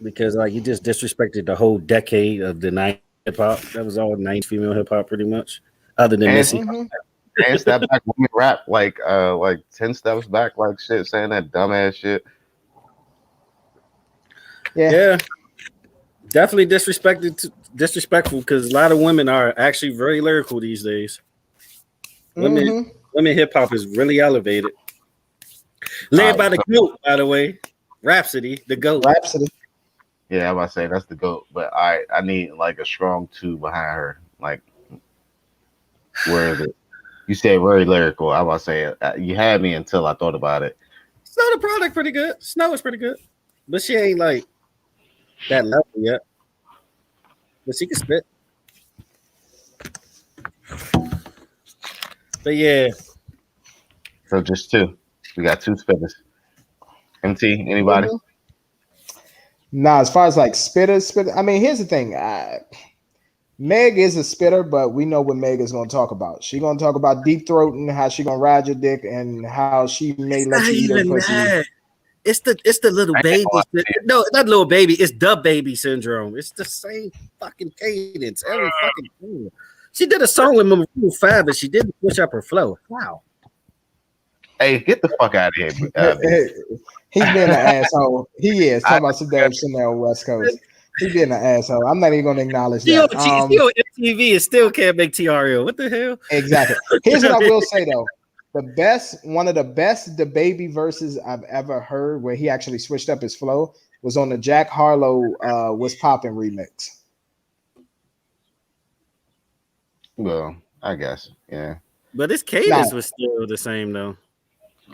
Because like you just disrespected the whole decade of the 90s hip hop. That was all 90s female hip hop pretty much. Other than Missy. And step back women rap like 10 steps back, like shit, saying that dumbass shit. Yeah. Definitely disrespectful because a lot of women are actually very lyrical these days. Women hip hop is really elevated. Led by the GOAT, by the way. Rhapsody, the GOAT. Rhapsody. Yeah, I'm about to say that's the GOAT. But I need like a strong two behind her. Like, where is it? You said very lyrical. I'm about to say you had me until I thought about it. Snow the product pretty good. Snow is pretty good, but she ain't like that level yet. But she can spit. But yeah, So just two. We got two spitters. MT, anybody? Mhm. Nah, as far as like spitter. I mean, here's the thing. Meg is a spitter, but we know what Meg is going to talk about. She's going to talk about deep throating, how she going to ride your dick, and how she may it's let not you eat her even pussy. that. It's the little I ain't baby. gonna lie to you. No, not little baby. It's the baby syndrome. It's the same fucking cadence every fucking thing. She did a song with Maroon 5, but she didn't push up her flow. Wow. Hey, get the fuck out of here, B. He's being an asshole. He is talking about some damn I- Chanel West Coast. He's being an asshole. I'm not even going to acknowledge She on that. MTV and still can't make TRL. What the hell? Exactly. Here's what I will say though: one of the best the baby verses I've ever heard, where he actually switched up his flow, was on the Jack Harlow "Was Poppin" remix. Well, I guess. Yeah. But his cadence was still the same though.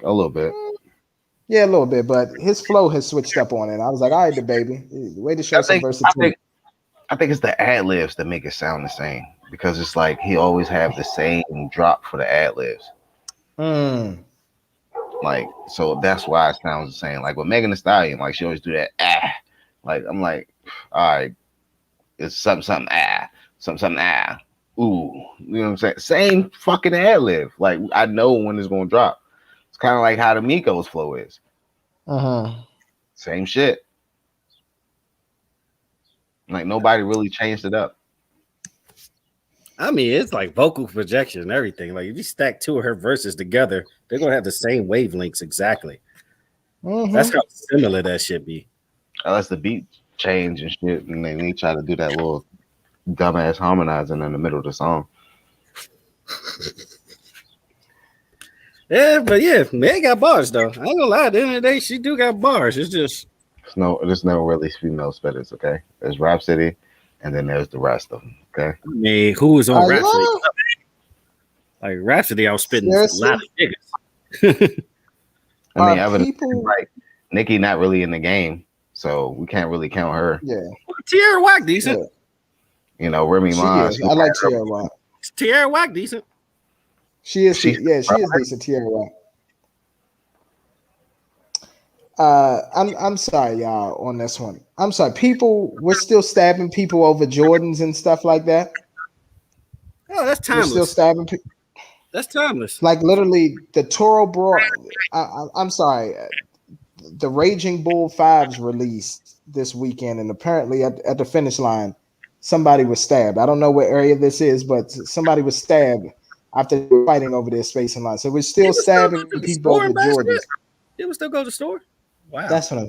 A little bit. Yeah, a little bit, but his flow has switched up on it. I was like, all right, the baby, way to show some versatility. I think it's the ad libs that make it sound the same because it's like he always have the same drop for the ad libs. Like, so that's why it sounds the same. Like with Megan Thee Stallion, like she always do that Like I'm like, all right, it's something something ooh, you know what I'm saying? Same fucking ad lib. Like I know when it's gonna drop. It's kind of like how the Migos flow is. Same shit. Like nobody really changed it up. I mean, it's like vocal projection and everything. Like if you stack two of her verses together, they're gonna have the same wavelengths exactly. That's how similar that should be. Unless the beat change and shit, and then they try to do that little dumbass harmonizing in the middle of the song. Yeah, but yeah, Meg got bars though. I ain't gonna lie. At the end of the day, she do got bars. It's just There's no really female spitters. Okay, there's Rhapsody, and then there's the rest of them. Okay, I mean, who was on Rhapsody? Like Rhapsody, I was spitting a lot of niggas. I mean, people like Nicki not really in the game, so we can't really count her. Yeah, Tierra Whack decent. Yeah. You know, Remy Ma. I like Tierra Whack. Tierra Whack decent. She is decent. Tierra Whack. I'm sorry, y'all, on this one. I'm sorry. We're still stabbing people over Jordans and stuff like that. Oh, that's timeless. We're still stabbing people. That's timeless. Like literally, the Toro Bro. I'm sorry. The Raging Bull 5s released this weekend, and apparently at the finish line, somebody was stabbed. I don't know what area this is, but somebody was stabbed after fighting over their space and line. So we're still stabbing people over Jordans. It would still go to the store. Wow, that's what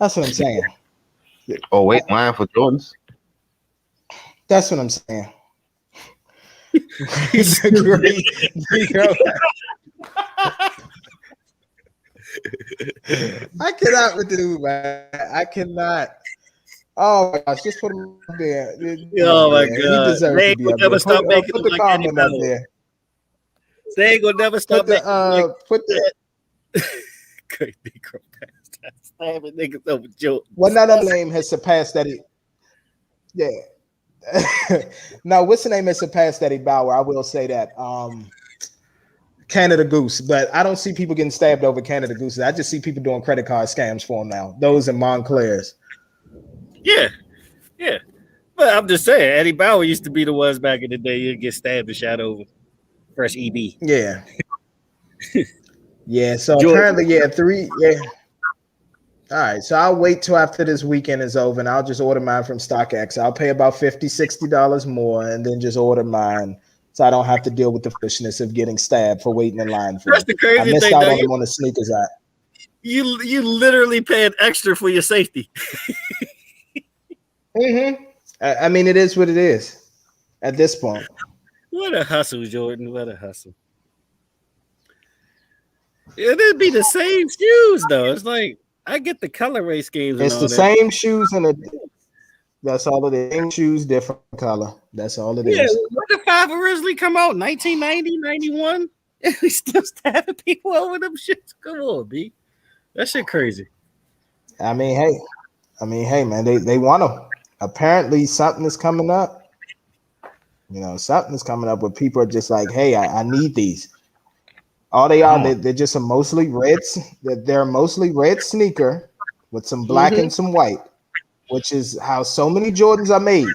I'm saying. Oh wait, line for Jordans. That's what I'm saying. I cannot with this, man. I cannot. Oh my gosh, just put him up there. Oh my god, he deserves to be up there. Put the comment up there. They ain't gonna never stop. Put the great Negro bastard stabbing niggas over Joe. Well, none of the name has surpassed that. Yeah. No, what's the name has surpassed Eddie Bauer? I will say that. Canada Goose, but I don't see people getting stabbed over Canada Gooses. I just see people doing credit card scams for them now. Those are Montclairs. Yeah. But I'm just saying, Eddie Bauer used to be the ones back in the day you'd get stabbed and shot over. Fresh EB. Yeah. Yeah. So apparently, 3. Yeah. All right. So I'll wait till after this weekend is over, and I'll just order mine from StockX. I'll pay about $50-$60 more, and then just order mine. So I don't have to deal with the foolishness of getting stabbed for waiting in line for. That's the crazy thing. I missed out on them on the sneakers app. You literally paid extra for your safety. I mean, it is what it is at this point. What a hustle, Jordan. What a hustle. It'd be the same shoes, though. It's like I get the colorway schemes. It's and all the that. same shoes and that's all it is. Same shoes, different color. That's all it Yeah, is. what the 5 originally come out? 1990, 91? And we still stabbing people over them shits. Come on, B. That shit crazy. I mean, hey, man, they want them. Apparently, something is coming up. You know, something is coming up where people are just like, hey, I need these. All they are, they're just a mostly reds. They're a mostly red sneaker with some black and some white, which is how so many Jordans are made.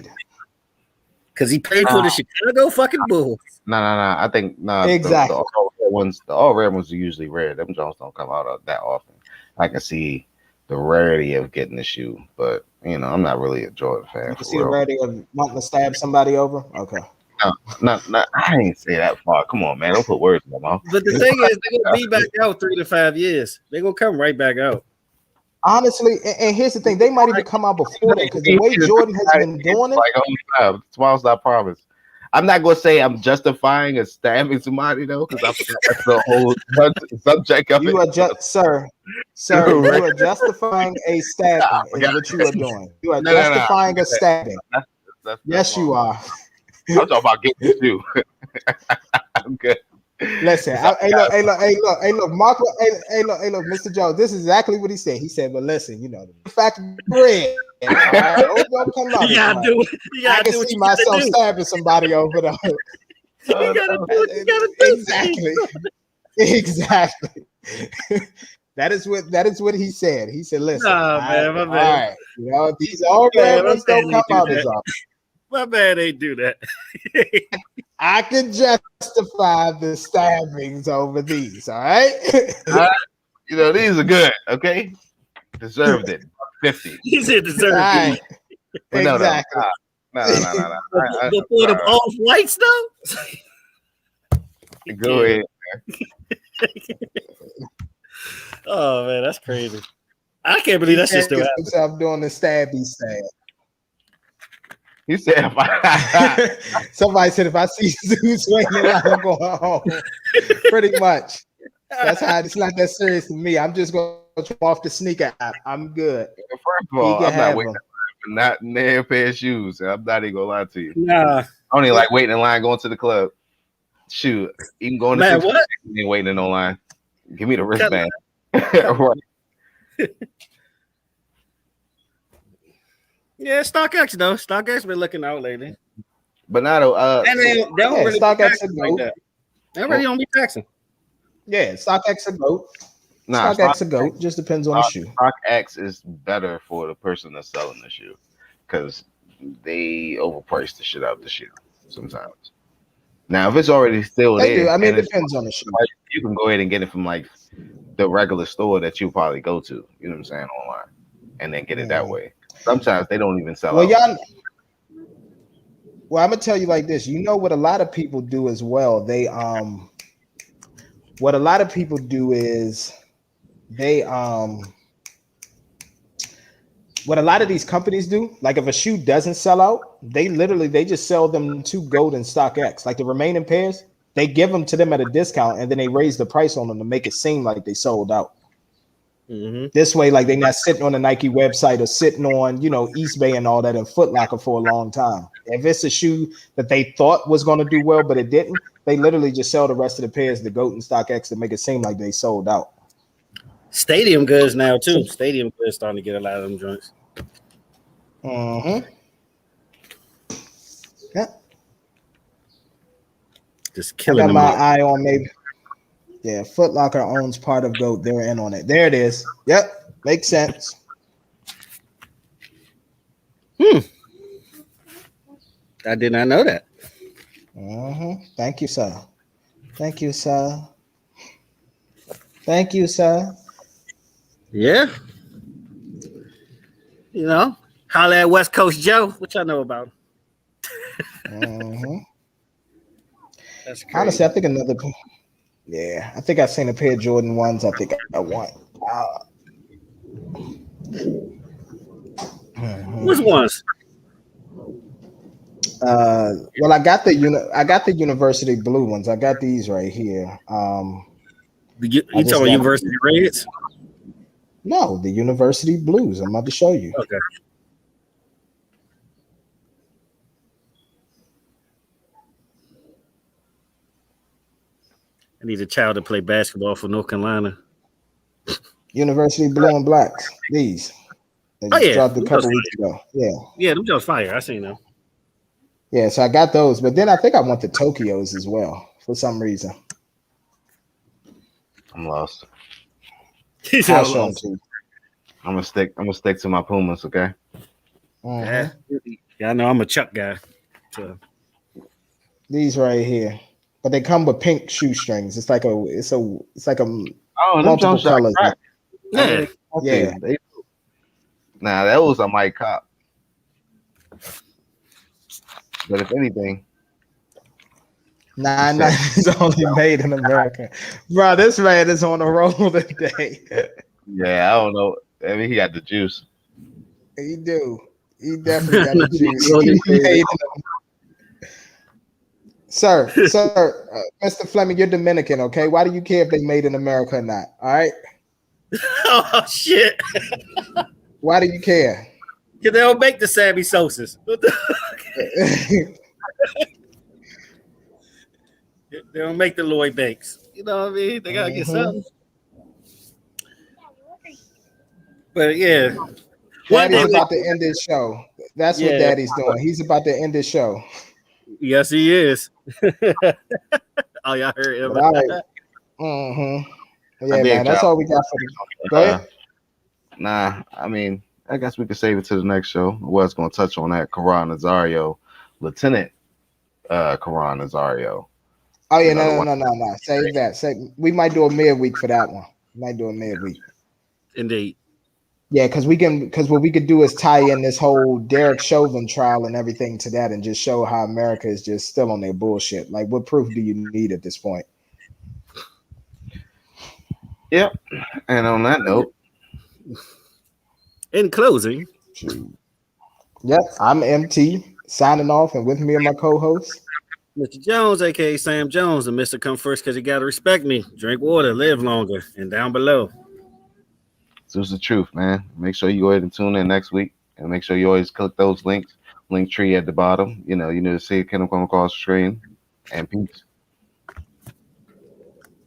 Because he paid for the Chicago fucking Bulls. No. I think Exactly. The all red ones are usually rare. Them Jones don't come out that often. I can see the rarity of getting the shoe, but you know, I'm not really a Jordan fan. You can see the rarity of wanting to stab somebody over. Okay. No, I ain't say that far. Come on, man. Don't put words in my mouth. But the thing is, they're gonna be back out 3 to 5 years. They're gonna come right back out. Honestly, and here's the thing: they might even come out before that because the way Jordan has been doing it. Like, tomorrow's not promised. I'm not gonna say I'm justifying a stabbing somebody though, because that's the whole subject of it. You are sir. You are justifying a stabbing. Is what you are doing. You are justifying a stabbing. Yes, you are. I'm talking about getting the shoe. I'm good. Listen, hey, look, Marco, hey, look, Mr. Jones, this is exactly what he said. He said, but listen, you know, the fact of bread, right? Don't come out. You gotta do it. I can see myself stabbing somebody over there. You gotta do what you gotta do. Exactly. That is what he said. He said, listen, my bad. All right, you know, these all red ones don't come out as often. My man ain't do that. I can justify the stabbings over these, all right? You know, these are good, okay? Deserved it. 50. He said deserved it. Exactly. No. Before the off whites, though? Go ahead, man. Oh, man, that's crazy. I can't believe that shit still happens. I'm doing the stabby stab. He said, somebody said, if I see Zeus waiting, I'm going home. Pretty much. That's how it's not that serious to me. I'm just going to come off the sneaker app. I'm good. First of all, I'm not waiting for not near a pair of shoes. I'm not even going to lie to you. Nah. I only like waiting in line going to the club. Shoot. Even going to the and waiting in line. Give me the wristband. Right. Yeah, StockX though. StockX been looking out lately. But not and they don't really StockX like that. They really don't be taxing. Yeah, StockX a goat. Nah, StockX a goat. Just depends on the shoe. StockX is better for the person that's selling the shoe because they overprice the shit out of the shoe sometimes. Now, if it's already still there, I mean, it depends on the shoe. You can go ahead and get it from like the regular store that you probably go to. You know what I'm saying, online, and then get it that way. Sometimes they don't even sell out. Well, I'm gonna tell you like this. You know what a lot of people do as well. What a lot of people do is what a lot of these companies do, like if a shoe doesn't sell out, they just sell them to gold in StockX. Like the remaining pairs, they give them to them at a discount and then they raise the price on them to make it seem like they sold out. Mm-hmm. This way, like they're not sitting on the Nike website or sitting on, Eastbay and all that and Foot Locker for a long time. If it's a shoe that they thought was going to do well, but it didn't, they literally just sell the rest of the pairs to GOAT and StockX to make it seem like they sold out. Stadium goods now too. Stadium goods starting to get a lot of them joints. Mm-hmm. Yeah. Just killing I got them my up. eye on maybe. Yeah, Foot Locker owns part of GOAT. They're in on it. There it is. Yep, makes sense. I did not know that. Mm-hmm. Thank you, sir. Thank you, sir. Thank you, sir. Yeah. Holla at West Coast Joe. What y'all know about? Mm-hmm. That's crazy. Honestly, I think I think I've seen a pair of Jordan 1s. I think I want. Which ones? Well, I got the university blue ones. I got these right here. You talking about university reds? No, the University Blues. I'm about to show you. Okay. I need a child to play basketball for North Carolina. University Blue and Blacks. These. They just dropped a couple weeks ago. Yeah. Yeah, them just fire. I seen them. Yeah, so I got those, but then I think I want the Tokyos as well for some reason. I'm lost. I'll show them to you. I'm gonna stick to my Pumas, okay? Mhm. Yeah, I know I'm a Chuck guy. So. These right here, but they come with pink shoestrings. It's like a multiple colors. Yeah, yeah. Nah, those I might cop. But if anything, 9.90 is only made in America, bro. This man is on a roll today. Yeah, I don't know. I mean, he got the juice. He do. He definitely got the juice. Sir, Mr. Fleming, you're Dominican, okay? Why do you care if they made in America or not? All right. Oh shit! Why do you care? Because they don't make the Sammy Sosas. They don't make the Lloyd Banks. You know what I mean? They gotta get something. But yeah, Daddy's about to end this show. That's what Daddy's doing. He's about to end this show. Yes, he is. Oh, y'all heard him. All right. Yeah, man. That's all we got for you. Go ahead. Nah, I mean, I guess we could save it to the next show. I was going to touch on that Karan Nazario, Lieutenant Karan Nazario. Oh yeah, no. Save that. We might do a midweek for that one. Indeed. Yeah, because what we could do is tie in this whole Derek Chauvin trial and everything to that, and just show how America is just still on their bullshit. Like, what proof do you need at this point? Yep. And on that note, in closing, yep, I'm MT signing off, and with me are my co-hosts, Mr. Jones, aka Sam Jones, and Mr. Come First because you gotta respect me. Drink water, live longer, and down below. This is the truth, man. Make sure you go ahead and tune in next week, and make sure you always click those links. Link tree at the bottom. You know to see it come across the screen. And peace.